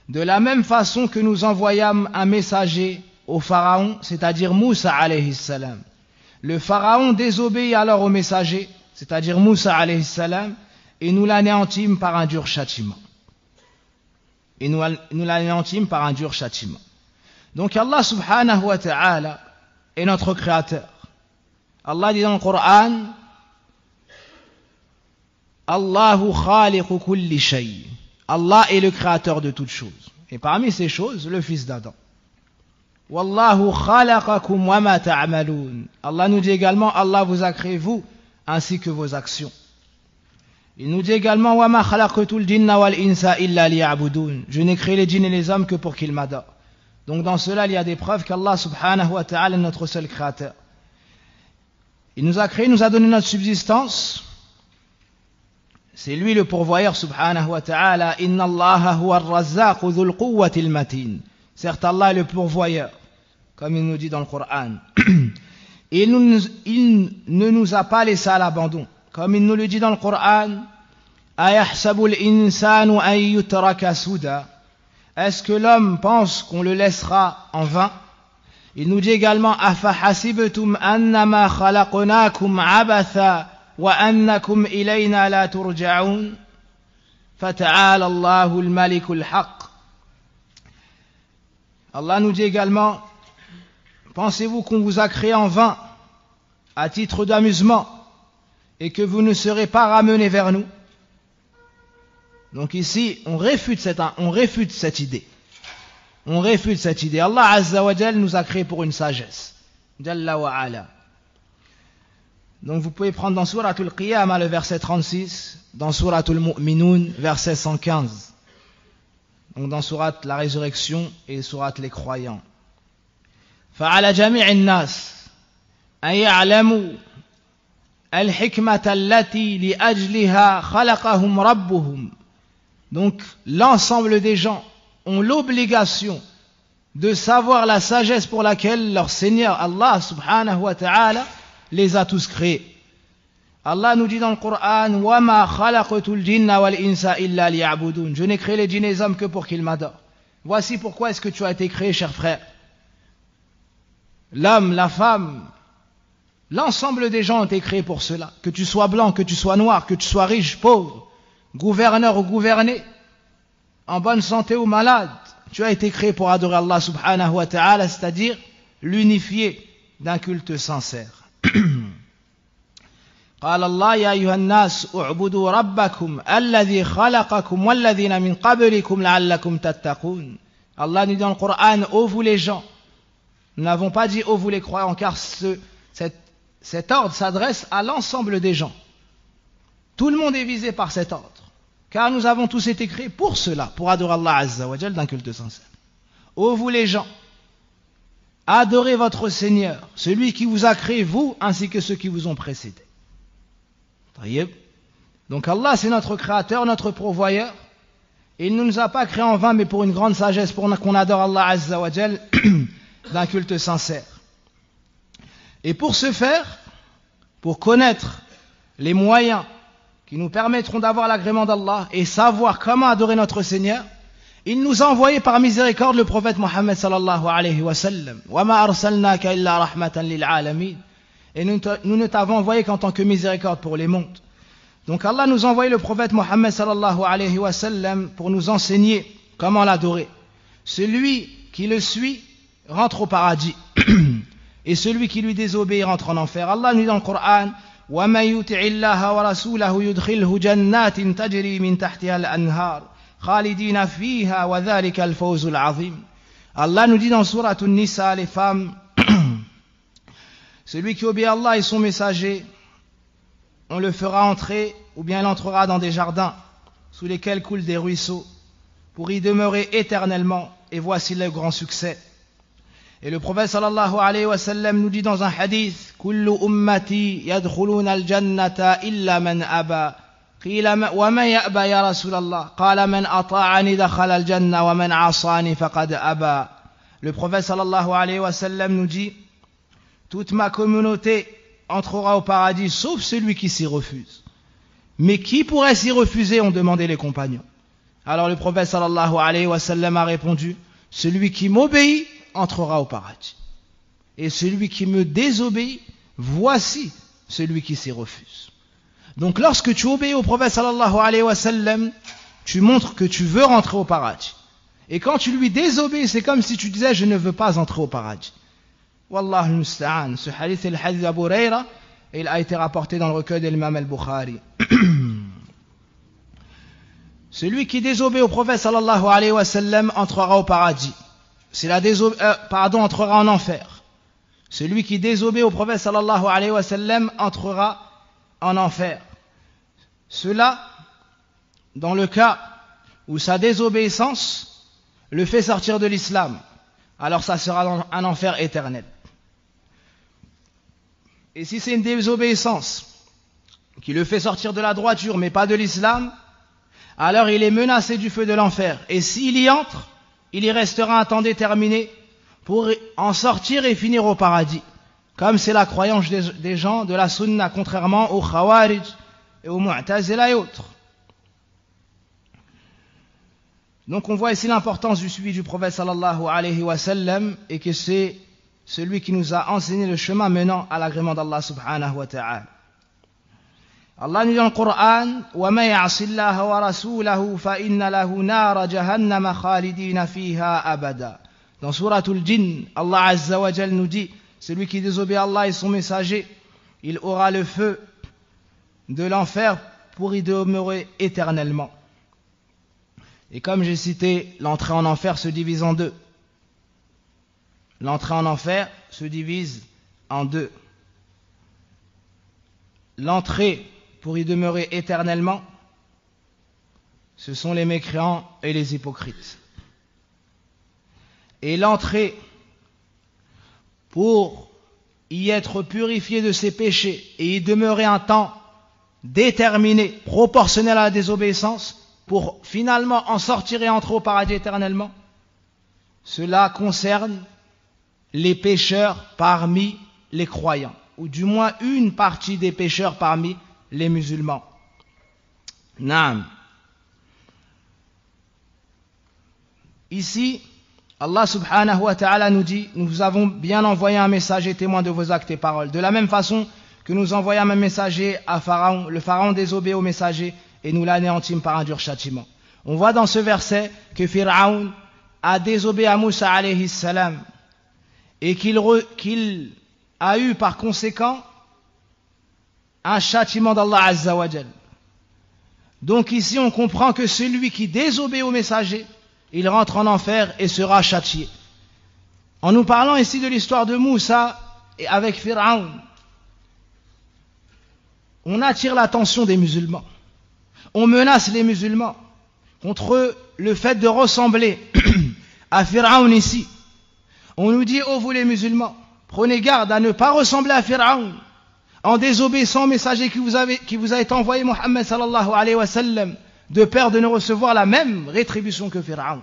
De la même façon que nous envoyâmes un messager au pharaon, c'est-à-dire Moussa alayhi salam. Le pharaon désobéit alors au messager, c'est-à-dire Moussa alayhi salam, et nous l'anéantîmes par un dur châtiment. Donc Allah subhanahu wa ta'ala est notre créateur. Allah dit dans le Coran: Allahu khaliqu kulli shay. Allah est le créateur de toutes choses. Et parmi ces choses, le fils d'Adam. Wallahu khalaqakum wa ma ta'malun. Allah nous dit également, Allah vous a créé vous, ainsi que vos actions. Il nous dit également, wa ma khalaqtul jinna wal insa illa liya'budun. Je n'ai créé les djinns et les hommes que pour qu'ils m'adorent. Donc dans cela, il y a des preuves qu'Allah subhanahu wa ta'ala est notre seul créateur. Il nous a créé, nous a donné notre subsistance. C'est lui le pourvoyeur subhanahu wa ta'ala. Inna Allaha huwa ar-razzaqu dhul quwwatil matin. Certes, Allah est le pourvoyeur, comme il nous dit dans le Coran. Et il ne nous a pas laissé à l'abandon. Comme il nous le dit dans le Coran, ayahsabul insanu an yutraka suda. Est-ce que l'homme pense qu'on le laissera en vain? Il nous dit également, afahasibtum annama khalaqnakum abatha wa annakum ilayna la turja'un. Fata'ala Allahu al-malikul haqq. Allah nous dit également, pensez-vous qu'on vous a créé en vain, à titre d'amusement, et que vous ne serez pas ramenés vers nous? Donc ici, on réfute cette idée. On réfute cette idée. Allah Azza wa Jal nous a créé pour une sagesse. Jalla wa ala. Donc vous pouvez prendre dans Suratul Qiyamah le verset 36, dans Suratul Mu'minun, verset 115. Donc dans Surat la résurrection et Surat les croyants. فعلى جميع الناس أن يعلموا الحكمة التي لأجلها خلقهم ربهم. Donc l'ensemble des gens ont l'obligation de savoir la sagesse pour laquelle leur Seigneur Allah subhanahu wa ta'ala les a tous créés. Allah nous dit dans le Coran, وَمَا خَلَقْتُ الْجِنَّ وَالْإِنسَ إِلَّا لِيَعْبُدُونَ. Je n'ai créé les djinns et les hommes que pour qu'ils m'adorent. Voici pourquoi est-ce que tu as été créé, cher frère. L'homme, la femme, l'ensemble des gens ont été créés pour cela. Que tu sois blanc, que tu sois noir, que tu sois riche, pauvre, gouverneur ou gouverné, en bonne santé ou malade, tu as été créé pour adorer Allah subhanahu wa ta'ala, c'est-à-dire l'unifier d'un culte sincère. قال الله يا أيها الناس اعبدوا ربكم الذي خلقكم والذين من قبلكم لعلكم تتقون. Allah nous dit dans le Coran, ô vous les gens. Nous n'avons pas dit ô vous les croyants, car cet ordre s'adresse à l'ensemble des gens. Tout le monde est visé par cet ordre, car nous avons tous été créés pour cela, pour adorer Allah Azza wa Jal d'un culte sincère. Ô vous les gens, adorez votre Seigneur, celui qui vous a créé, vous, ainsi que ceux qui vous ont précédés. Donc Allah c'est notre créateur, notre pourvoyeur. Et il ne nous a pas créés en vain, mais pour une grande sagesse, pour qu'on adore Allah Azza wa Jal d'un culte sincère. Et pour ce faire, pour connaître les moyens qui nous permettront d'avoir l'agrément d'Allah et savoir comment adorer notre Seigneur, il nous a envoyé par miséricorde le prophète Mohammed sallallahu alayhi wa sallam. Wa ma arsalnaka illa rahmatan lil alamin. Et nous ne t'avons envoyé qu'en tant que miséricorde pour les mondes. Donc Allah nous a envoyé le prophète Mohammed sallallahu alayhi wa sallam pour nous enseigner comment l'adorer. Celui qui le suit rentre au paradis. Et celui qui lui désobéit rentre en enfer. Allah nous dit dans le Coran, وَمَن يُطِعِ اللَّهَ وَرَسُولَهُ يُدْخِلْهُ جَنَّاتٍ تَجْرِي مِن تَحْتِهَا الْأَنْهَارُ خَالِدِينَ فِيهَا وَذَلِكَ الْفَوْزُ الْعَظِيمُ. Allah nous dit dans Surat An-Nisa, les femmes, celui qui obéit à Allah et son messager, on le fera entrer, ou bien il entrera dans des jardins sous lesquels coulent des ruisseaux, pour y demeurer éternellement, et voici le grand succès. Et le prophète sallallahu alayhi wa sallam nous dit dans un hadith, kullu ummati yadkhuluna al-jannata illa man aba. Qila wa man ya'ba ya Rasulallah? Qala man ata'ani dakhala al-janna wa man 'asani faqad aba. Le prophète sallallahu alayhi wa sallam nous dit, toute ma communauté entrera au paradis sauf celui qui s'y refuse. Mais qui pourrait s'y refuser, ont demandé les compagnons. Alors le prophète sallallahu alayhi wa sallam a répondu, celui qui m'obéit entrera au paradis. Et celui qui me désobéit, voici celui qui s'y refuse. Donc lorsque tu obéis au prophète sallallahu alayhi wa sallam, tu montres que tu veux rentrer au paradis. Et quand tu lui désobéis, c'est comme si tu disais je ne veux pas entrer au paradis. Wallahu musta'an. Ce hadith est le hadith d'Abu Huraira et il a été rapporté dans le recueil de l'imam al-Bukhari. celui qui désobéit au prophète sallallahu alayhi wa sallam entrera au paradis. Entrera en enfer. Celui qui désobéit au prophète sallallahu alayhi wa sallam entrera en enfer. Cela, dans le cas où sa désobéissance le fait sortir de l'islam, alors ça sera un enfer éternel. Et si c'est une désobéissance qui le fait sortir de la droiture mais pas de l'islam, alors il est menacé du feu de l'enfer. Et s'il y entre, il y restera un temps déterminé pour en sortir et finir au paradis. Comme c'est la croyance des gens de la sunna, contrairement aux khawarij et aux mu'tazila et autres. Donc on voit ici l'importance du suivi du prophète sallallahu alayhi wa sallam et que c'est celui qui nous a enseigné le chemin menant à l'agrément d'Allah subhanahu wa ta'ala. Allah nous dit dans le Coran: وَمَا يَعْصِ اللَّهَ وَرَسُولَهُ فَإِنَّ لَهُ نَارَ جَهَنَّمَ خَالِدِينَ فِيهَا أَبَدًا. Dans Suratul Jinn, Allah Azza wa Jal nous dit: celui qui désobéit à Allah et son messager, il aura le feu de l'enfer pour y demeurer éternellement. Et comme j'ai cité, l'entrée en enfer se divise en deux. L'entrée en enfer se divise en deux. L'entrée pour y demeurer éternellement, ce sont les mécréants et les hypocrites. Et l'entrée pour y être purifié de ses péchés et y demeurer un temps déterminé, proportionnel à la désobéissance, pour finalement en sortir et entrer au paradis éternellement, cela concerne les pécheurs parmi les croyants, ou du moins une partie des pécheurs parmi les musulmans. Naam. Ici, Allah subhanahu wa ta'ala nous dit: nous vous avons bien envoyé un messager témoin de vos actes et paroles. De la même façon que nous envoyâmes un messager à Pharaon, le Pharaon désobéit au messager et nous l'anéantîmes par un dur châtiment. On voit dans ce verset que Pharaon a désobéi à Moussa alayhi salam et qu'il a eu par conséquent un châtiment d'Allah Azza wa Jal. Donc ici on comprend que celui qui désobéit au messager, il rentre en enfer et sera châtié. En nous parlant ici de l'histoire de Moussa et avec Pharaon, on attire l'attention des musulmans. On menace les musulmans contre le fait de ressembler à Pharaon ici. On nous dit: oh vous les musulmans, prenez garde à ne pas ressembler à Pharaon en désobéissant au messager qui vous a été envoyé, Muhammad sallallahu alayhi wa sallam, de peur de ne recevoir la même rétribution que Pharaon.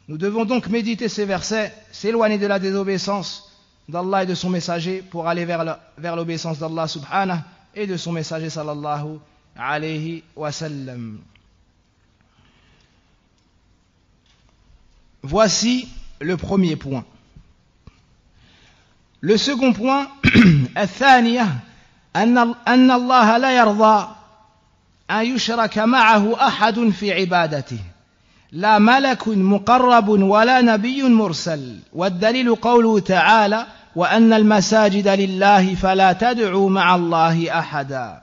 Nous devons donc méditer ces versets, s'éloigner de la désobéissance d'Allah et de son messager pour aller vers l'obéissance d'Allah subhanahu et de son messager sallallahu alayhi wa sallam. Voici le premier point. Le second point, الثانية أن الله لا يرضى أن يشرك معه أحد في عبادته لا ملك مقرب ولا نبي مرسل والدليل قوله تعالى وأن المساجد لله فلا تدعوا مع الله أحدا.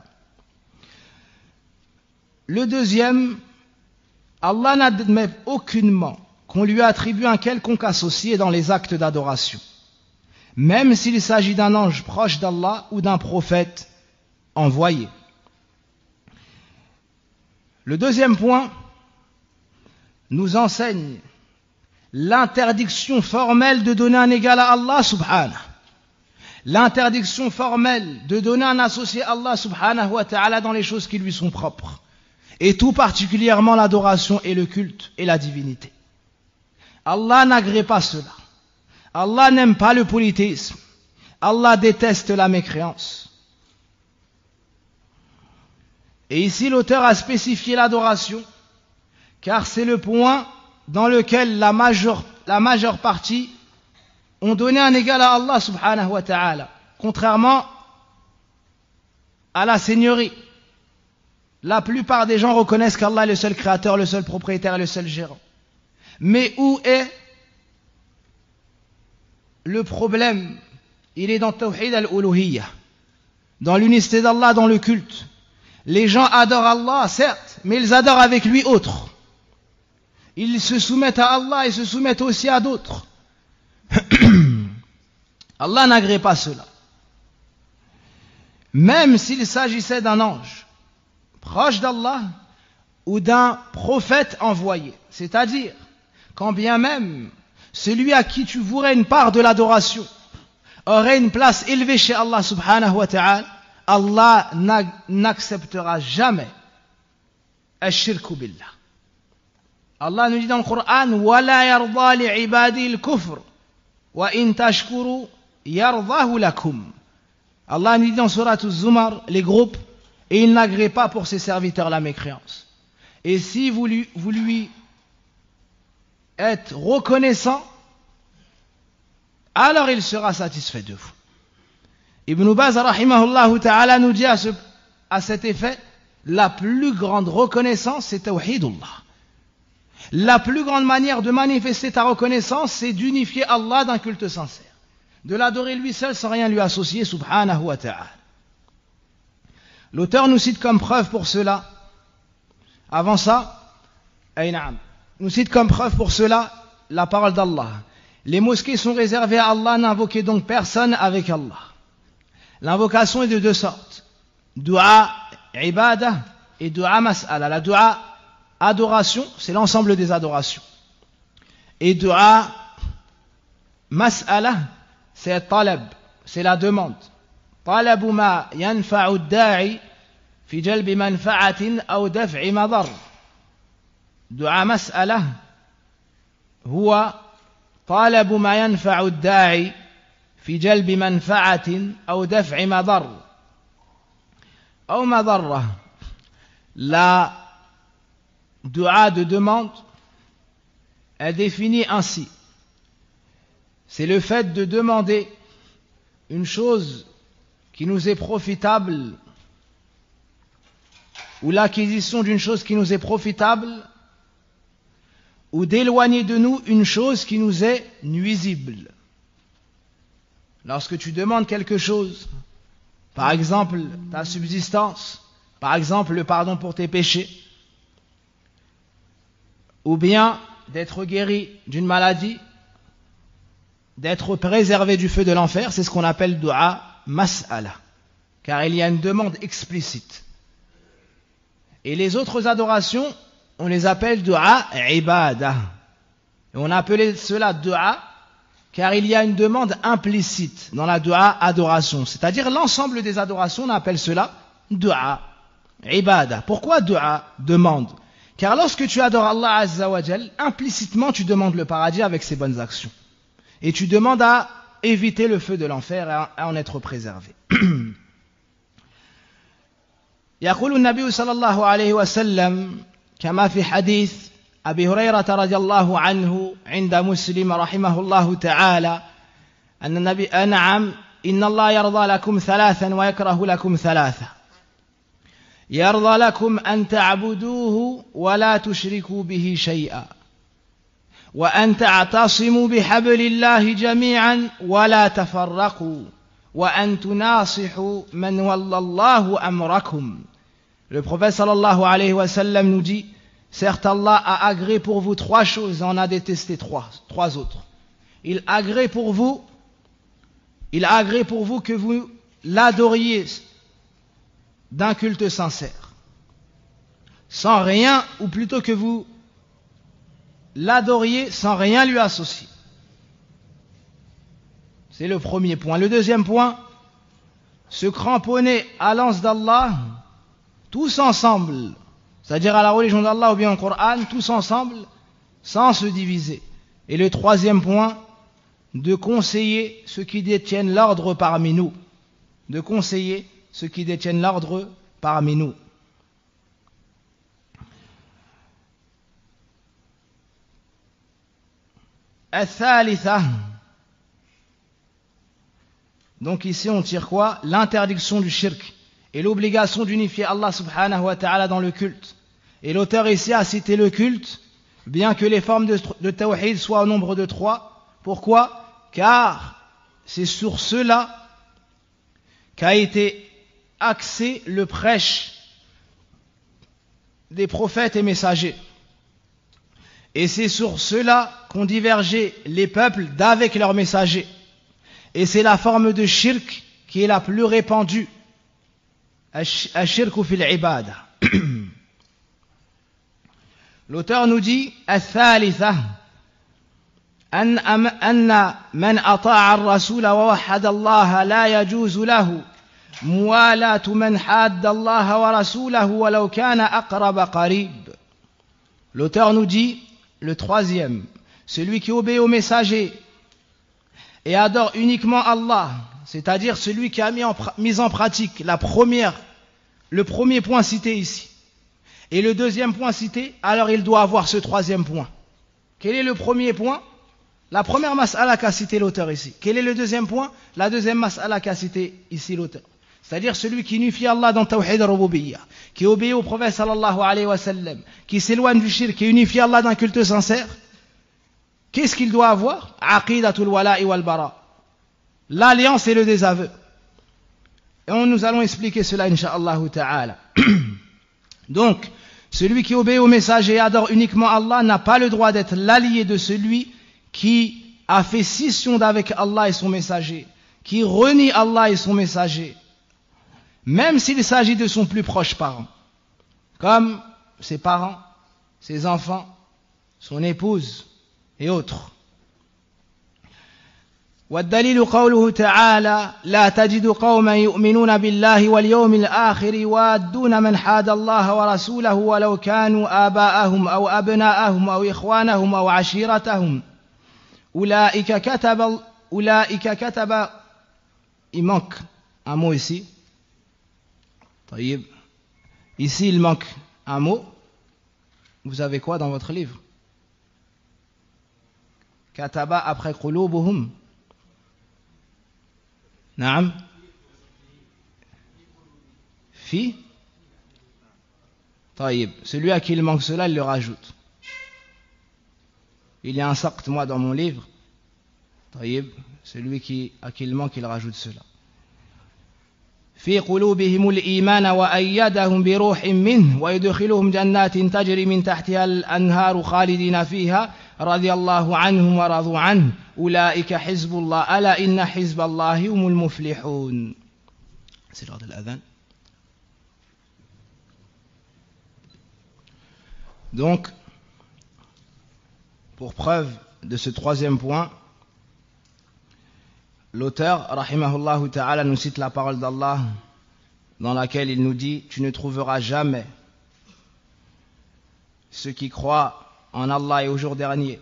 Le deuxième, Allah n'admet aucunement qu'on lui attribue un quelconque associé dans les actes d'adoration, même s'il s'agit d'un ange proche d'Allah ou d'un prophète envoyé. Le deuxième point nous enseigne l'interdiction formelle de donner un égal à Allah subhanahu. L'interdiction formelle de donner un associé à Allah subhanahu wa ta'ala dans les choses qui lui sont propres. Et tout particulièrement l'adoration et le culte et la divinité. Allah n'agrée pas cela. Allah n'aime pas le polythéisme. Allah déteste la mécréance. Et ici l'auteur a spécifié l'adoration, car c'est le point dans lequel la majeure partie ont donné un égal à Allah subhanahu wa ta'ala, contrairement à la seigneurie. La plupart des gens reconnaissent qu'Allah est le seul créateur, le seul propriétaire et le seul gérant. Mais où est le problème? Il est dans Tawhid al-Uluhiyya, dans l'unicité d'Allah, dans le culte. Les gens adorent Allah, certes, mais ils adorent avec lui autre. Ils se soumettent à Allah et se soumettent aussi à d'autres. Allah n'agrée pas cela. Même s'il s'agissait d'un ange proche d'Allah ou d'un prophète envoyé. C'est-à-dire, quand bien même celui à qui tu vouerais une part de l'adoration aurait une place élevée chez Allah subhanahu wa ta'ala, Allah n'acceptera jamais ash-shirku billah. Allah nous dit dans le Coran وَلَا يَرْضَى لِعِبَادِهِ الْكُفْرِ وَإِن تَشْكُرُوا يَرْضَهُ لَكُمْ. Allah nous dit dans Surat Az-Zumar, les groupes, et il n'agrée pas pour ses serviteurs la mécréance. Et si vous lui êtes reconnaissant, alors il sera satisfait de vous. Ibn Baz rahimahullah ta'ala nous dit à cet effet, la plus grande reconnaissance c'est tawhidullah. La plus grande manière de manifester ta reconnaissance c'est d'unifier Allah d'un culte sincère, de l'adorer lui seul sans rien lui associer subhanahu wa ta'ala. L'auteur nous cite comme preuve pour cela, avant ça, nous cite comme preuve pour cela la parole d'Allah. Les mosquées sont réservées à Allah, n'invoquez donc personne avec Allah. L'invocation est de deux sortes, dua ibadah et dua mas'ala. La dua adoration, c'est l'ensemble des adorations. Et dua mas'ala, c'est talab, c'est la demande. Talabu ma yanfa'u ad-da'i fi jalbi manfa'atin aw daf'i madar. Dua mas'ala huwa طالب ما ينفع الداعي في جلب منفعة أو دفع مضر أو مضرة. La dua de demande est définie ainsi. C'est le fait de demander une chose qui nous est profitable ou l'acquisition d'une chose qui nous est profitable ou d'éloigner de nous une chose qui nous est nuisible. Lorsque tu demandes quelque chose, par exemple ta subsistance, par exemple le pardon pour tes péchés, ou bien d'être guéri d'une maladie, d'être préservé du feu de l'enfer, c'est ce qu'on appelle dua mas'ala, car il y a une demande explicite. Et les autres adorations, on les appelle dua ibadah. Et on a appelé cela dua car il y a une demande implicite dans la dua adoration. C'est-à-dire l'ensemble des adorations, on appelle cela dua ibadah. Pourquoi dua demande? Car lorsque tu adores Allah Azza wa Jal, implicitement tu demandes le paradis avec ses bonnes actions. Et tu demandes à éviter le feu de l'enfer et à en être préservé. يقول النبي صلى الله عليه وسلم كما في حديث أبي هريرة رضي الله عنه عند مسلم رحمه الله تعالى أن النبي أنعم إن الله يرضى لكم ثلاثا ويكره لكم ثلاثا يرضى لكم أن تعبدوه ولا تشركوا به شيئا وأن تعتصموا بحبل الله جميعا ولا تفرقوا وأن تناصحوا من ولى الله أمركم. Le prophète sallallahu alayhi wa sallam nous dit, certes Allah a agréé pour vous trois choses et en a détesté trois autres. Il a agréé pour vous que vous l'adoriez d'un culte sincère, sans rien, ou plutôt que vous l'adoriez sans rien lui associer. C'est le premier point. Le deuxième point, se cramponner à l'anse d'Allah, tous ensemble, c'est-à-dire à la religion d'Allah ou bien au Coran, tous ensemble, sans se diviser. Et le troisième point, de conseiller ceux qui détiennent l'ordre parmi nous. De conseiller ceux qui détiennent l'ordre parmi nous. الثالثة. Donc ici on tire quoi? L'interdiction du shirk et l'obligation d'unifier Allah subhanahu wa ta'ala dans le culte. Et l'auteur ici a cité le culte, bien que les formes de tawhid soient au nombre de 3. Pourquoi? Car c'est sur cela qu'a été axé le prêche des prophètes et messagers. Et c'est sur cela qu'ont divergé les peuples d'avec leurs messagers. Et c'est la forme de shirk qui est la plus répandue. Ash-shirku fil ibada. L'auteur nous dit الثالثة أن من أطاع الرسول ووحد الله لا يجوز له موالاة من حاد الله ورسوله ولو كان أقرب قريب. L'auteur nous dit le troisième, celui qui obéit au messager et adore uniquement Allah, c'est-à-dire celui qui a mis en pratique le premier point cité ici et le deuxième point cité, alors il doit avoir ce troisième point. Quel est le premier point? La première mas'ala qu'a cité l'auteur ici. Quel est le deuxième point? La deuxième mas'ala qu'a cité ici l'auteur. C'est-à-dire celui qui unifie Allah dans Tawhid al-Rububiyyah, qui obéit au prophète sallallahu alayhi wa sallam, qui s'éloigne du shirk, qui unifie Allah d'un culte sincère. Qu'est-ce qu'il doit avoir? Aqidatul wala'i wal bara. L'alliance et le désaveu. Et nous allons expliquer cela, incha'Allah ta'ala. Donc, celui qui obéit au messager et adore uniquement Allah n'a pas le droit d'être l'allié de celui qui a fait scission d'avec Allah et son messager, qui renie Allah et son messager, même s'il s'agit de son plus proche parent, comme ses parents, ses enfants, son épouse et autres. والدليل قوله تعالى لا تجد قوما يؤمنون بالله واليوم الآخر يوادون من حاد الله ورسوله ولو كانوا آباءهم أو أبناءهم أو إخوانهم أو عشيرتهم أولئك كتب. Il manque un mot ici. طيب. Ici il manque un mot. Vous avez quoi dans votre livre? Kataba après qulubuhum. Naam. Fi. طيب. Celui à qui il manque cela, il le rajoute. Il y a un saqt, moi, dans mon livre. طيب. Celui à qui il manque, il rajoute cela. في قلوبهم الإيمان وأيدهم بروح منه ويدخلهم جنات تجري من تحتها الأنهار خالدين فيها رضي الله عنهم ورضوا عنه أولئك حزب الله ألا إن حزب الله هم المفلحون. C'est l'heure de l'adhan. Donc, pour preuve de ce troisième point, l'auteur, rahimahullah ta'ala, nous cite la parole d'Allah dans laquelle il nous dit: tu ne trouveras jamais ceux qui croient en Allah et au jour dernier,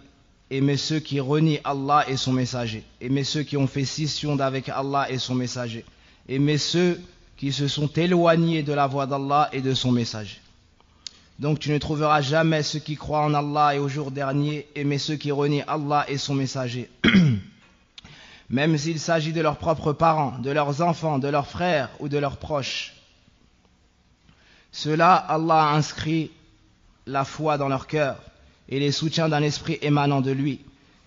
aimer ceux qui renient Allah et son messager, aimer ceux qui ont fait scission d'avec Allah et son messager, aimer ceux qui se sont éloignés de la voie d'Allah et de son messager. Donc tu ne trouveras jamais ceux qui croient en Allah et au jour dernier, aimer ceux qui renient Allah et son messager. Même s'il s'agit de leurs propres parents, de leurs enfants, de leurs frères ou de leurs proches. Ceux-là, Allah a inscrit la foi dans leur cœur et les soutient d'un esprit émanant de lui.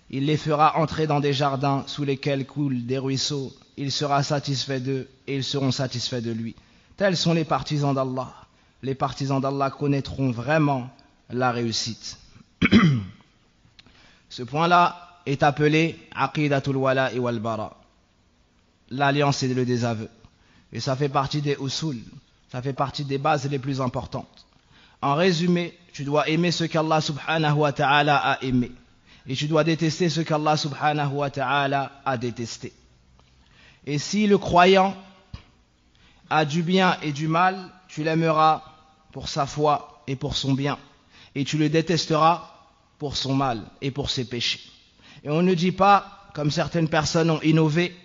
Il les fera entrer dans des jardins sous lesquels coulent des ruisseaux. Il sera satisfait d'eux et ils seront satisfaits de lui. Tels sont les partisans d'Allah. Les partisans d'Allah connaîtront vraiment la réussite. Ce point-là est appelé Aqidatul Wala'i wal Bara, l'alliance et le désaveu. Et ça fait partie des usul, ça fait partie des bases les plus importantes. En résumé, tu dois aimer ce qu'Allah subhanahu wa ta'ala a aimé. Et tu dois détester ce qu'Allah subhanahu wa ta'ala a détesté. Et si le croyant a du bien et du mal, tu l'aimeras pour sa foi et pour son bien. Et tu le détesteras pour son mal et pour ses péchés. Et on ne dit pas, comme certaines personnes ont innové,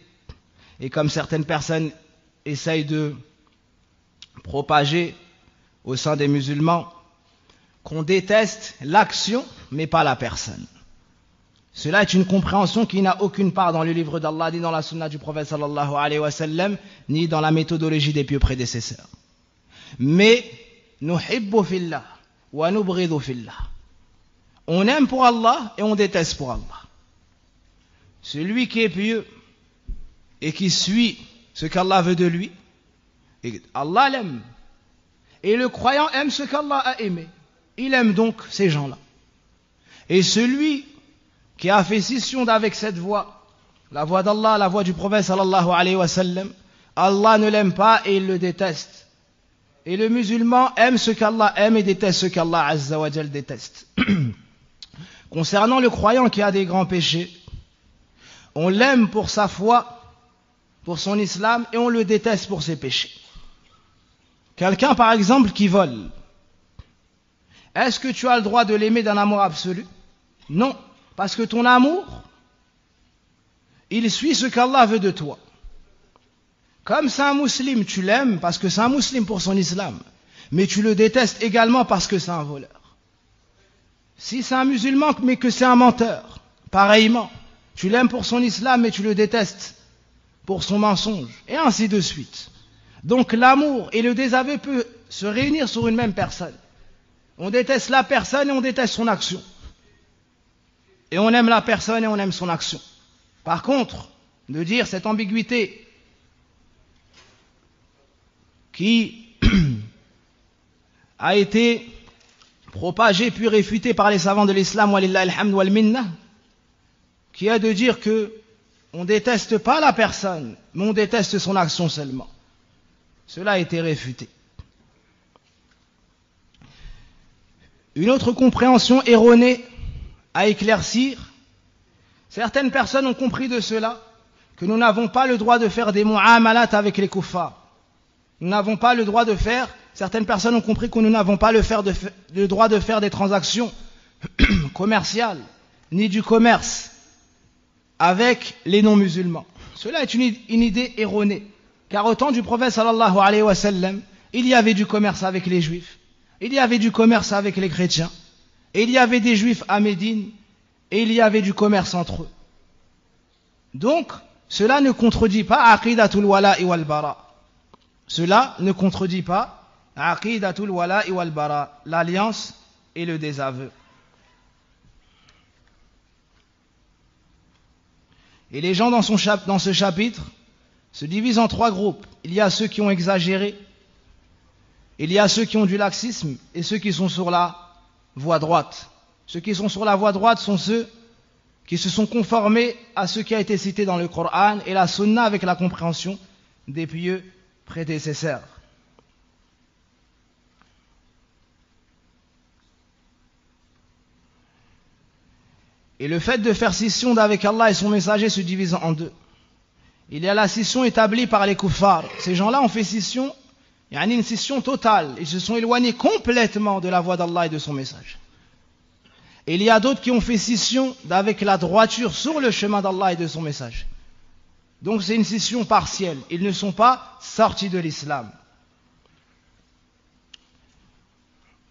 et comme certaines personnes essayent de propager au sein des musulmans, qu'on déteste l'action, mais pas la personne. Cela est une compréhension qui n'a aucune part dans le livre d'Allah, ni dans la sunna du prophète sallallahu alayhi wa sallam, ni dans la méthodologie des pieux prédécesseurs. Mais, nuhibbu fillah, wa nubridu fillah. On aime pour Allah et on déteste pour Allah. Celui qui est pieux et qui suit ce qu'Allah veut de lui, et Allah l'aime. Et le croyant aime ce qu'Allah a aimé. Il aime donc ces gens-là. Et celui qui a fait scission avec cette voie, la voie d'Allah, la voie du prophète sallallahu alayhi wa sallam, Allah ne l'aime pas et il le déteste. Et le musulman aime ce qu'Allah aime et déteste ce qu'Allah azza wa jal déteste. Concernant le croyant qui a des grands péchés, on l'aime pour sa foi, pour son islam, et on le déteste pour ses péchés. Quelqu'un par exemple qui vole, est-ce que tu as le droit de l'aimer d'un amour absolu? Non, parce que ton amour, il suit ce qu'Allah veut de toi. Comme c'est un musulman, tu l'aimes parce que c'est un musulman pour son islam, mais tu le détestes également parce que c'est un voleur. Si c'est un musulman mais que c'est un menteur, pareillement, tu l'aimes pour son islam mais tu le détestes pour son mensonge, et ainsi de suite. Donc l'amour et le désaveu peuvent se réunir sur une même personne. On déteste la personne et on déteste son action. Et on aime la personne et on aime son action. Par contre, de dire cette ambiguïté qui a été propagée puis réfutée par les savants de l'islam, walillahi alhamd wal minna, qui est de dire que on ne déteste pas la personne, mais on déteste son action seulement. Cela a été réfuté. Une autre compréhension erronée à éclaircir, certaines personnes ont compris de cela que nous n'avons pas le droit de faire des mu'amalat avec les kuffars. Nous n'avons pas le droit de faire, certaines personnes ont compris que nous n'avons pas le droit de faire des transactions commerciales, ni du commerce avec les non-musulmans. Cela est une idée erronée, car au temps du prophète sallallahu alayhi wa sallam, il y avait du commerce avec les juifs, il y avait du commerce avec les chrétiens, et il y avait des juifs à Médine, et il y avait du commerce entre eux. Donc, cela ne contredit pas aqidatul wala'i wal bara. Cela ne contredit pas aqidatul wala'i wal bara, l'alliance et le désaveu. Et les gens dans ce chapitre se divisent en trois groupes. Il y a ceux qui ont exagéré, il y a ceux qui ont du laxisme et ceux qui sont sur la voie droite. Ceux qui sont sur la voie droite sont ceux qui se sont conformés à ce qui a été cité dans le Coran et la Sunna avec la compréhension des pieux prédécesseurs. Et le fait de faire scission avec Allah et son messager se divise en deux. Il y a la scission établie par les kuffars. Ces gens-là ont fait scission, il y a une scission totale. Ils se sont éloignés complètement de la voie d'Allah et de son message. Et il y a d'autres qui ont fait scission avec la droiture sur le chemin d'Allah et de son message. Donc c'est une scission partielle. Ils ne sont pas sortis de l'islam.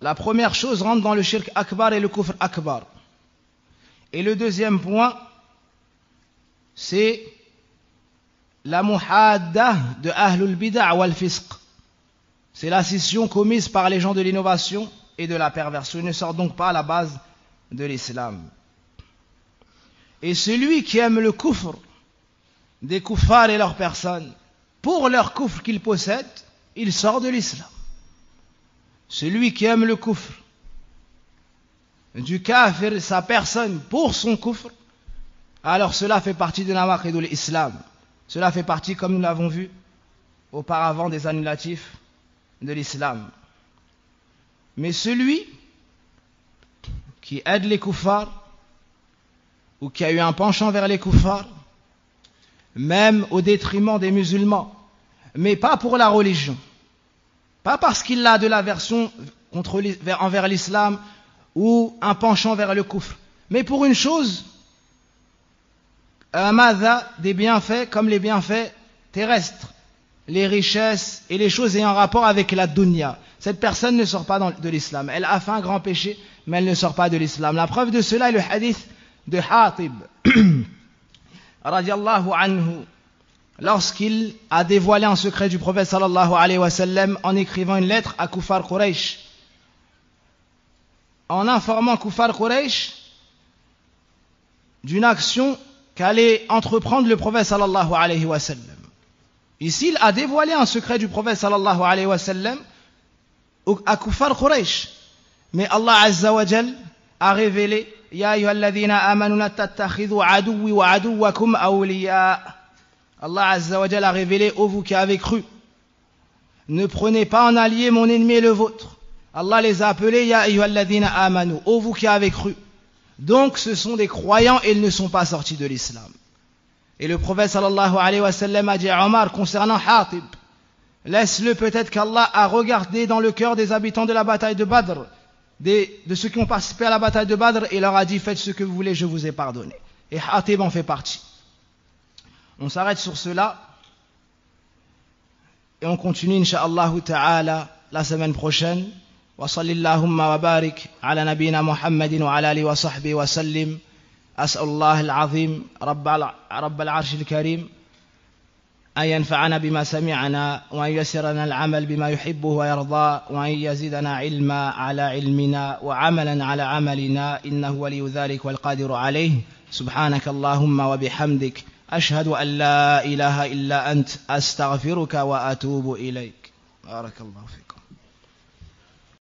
La première chose rentre dans le shirk akbar et le kufr akbar. Et le deuxième point, c'est la muhadda de ahlul bid'a wal fisq. C'est la scission commise par les gens de l'innovation et de la perversion. Ils ne sortent donc pas à la base de l'islam. Et celui qui aime le kufr des kuffars et leurs personnes, pour leur kufr qu'ils possèdent, il sort de l'islam. Celui qui aime le kufr du kafir et sa personne pour son kufr, alors cela fait partie de nawaqidul islam. Cela fait partie, comme nous l'avons vu auparavant, des annulatifs de l'islam. Mais celui qui aide les kuffars ou qui a eu un penchant vers les kuffars, même au détriment des musulmans, mais pas pour la religion, pas parce qu'il a de l'aversion envers l'islam ou un penchant vers le kufr, mais pour une chose, des bienfaits comme les bienfaits terrestres, les richesses et les choses ayant rapport avec la dunya. Cette personne ne sort pas de l'islam. Elle a fait un grand péché, mais elle ne sort pas de l'islam. La preuve de cela est le hadith de Hatib radiallahu anhu, lorsqu'il a dévoilé un secret du prophète sallallahu alayhi wa sallam en écrivant une lettre à Kuffar Quraysh, en informant Kuffar Quraysh d'une action qu'allait entreprendre le prophète sallallahu alayhi wa sallam. Ici, il a dévoilé un secret du prophète sallallahu alayhi wa sallam à Kuffar Quraysh. Mais Allah Azza wa Jal a révélé Ya ayyuhalladhina amanu la tattakhidhu aduwwi wa aduwwakum awliya. Allah Azza wa Jal a révélé, ô vous qui avez cru, ne prenez pas en allié mon ennemi et le vôtre. Allah les a appelés Ya ayyuhalladhina amanu, ô vous qui avez cru. Donc ce sont des croyants et ils ne sont pas sortis de l'islam. Et le prophète sallallahu alayhi wa sallam a dit à Omar concernant Hatib, laisse-le, peut-être qu'Allah a regardé dans le cœur des habitants de la bataille de Badr, de ceux qui ont participé à la bataille de Badr, et leur a dit faites ce que vous voulez, je vous ai pardonné. Et Hatib en fait partie. On s'arrête sur cela et on continue incha'Allah ta'ala la semaine prochaine. Wa sallillahumma wa barik ala nabina Muhammadin wa ala alihi wa sahbihi wa sallim. As'alullah al-azim rabbal arsh al-karim أن ينفعنا بما سمعنا وأن يسرنا العمل بما يحبه ويرضى وأن يزيدنا علما على علمنا وعملا على عملنا إنه ولي ذلك والقادر عليه سبحانك اللهم وبحمدك أشهد أن لا إله إلا أنت أستغفرك وأتوب إليك بارك الله فيكم.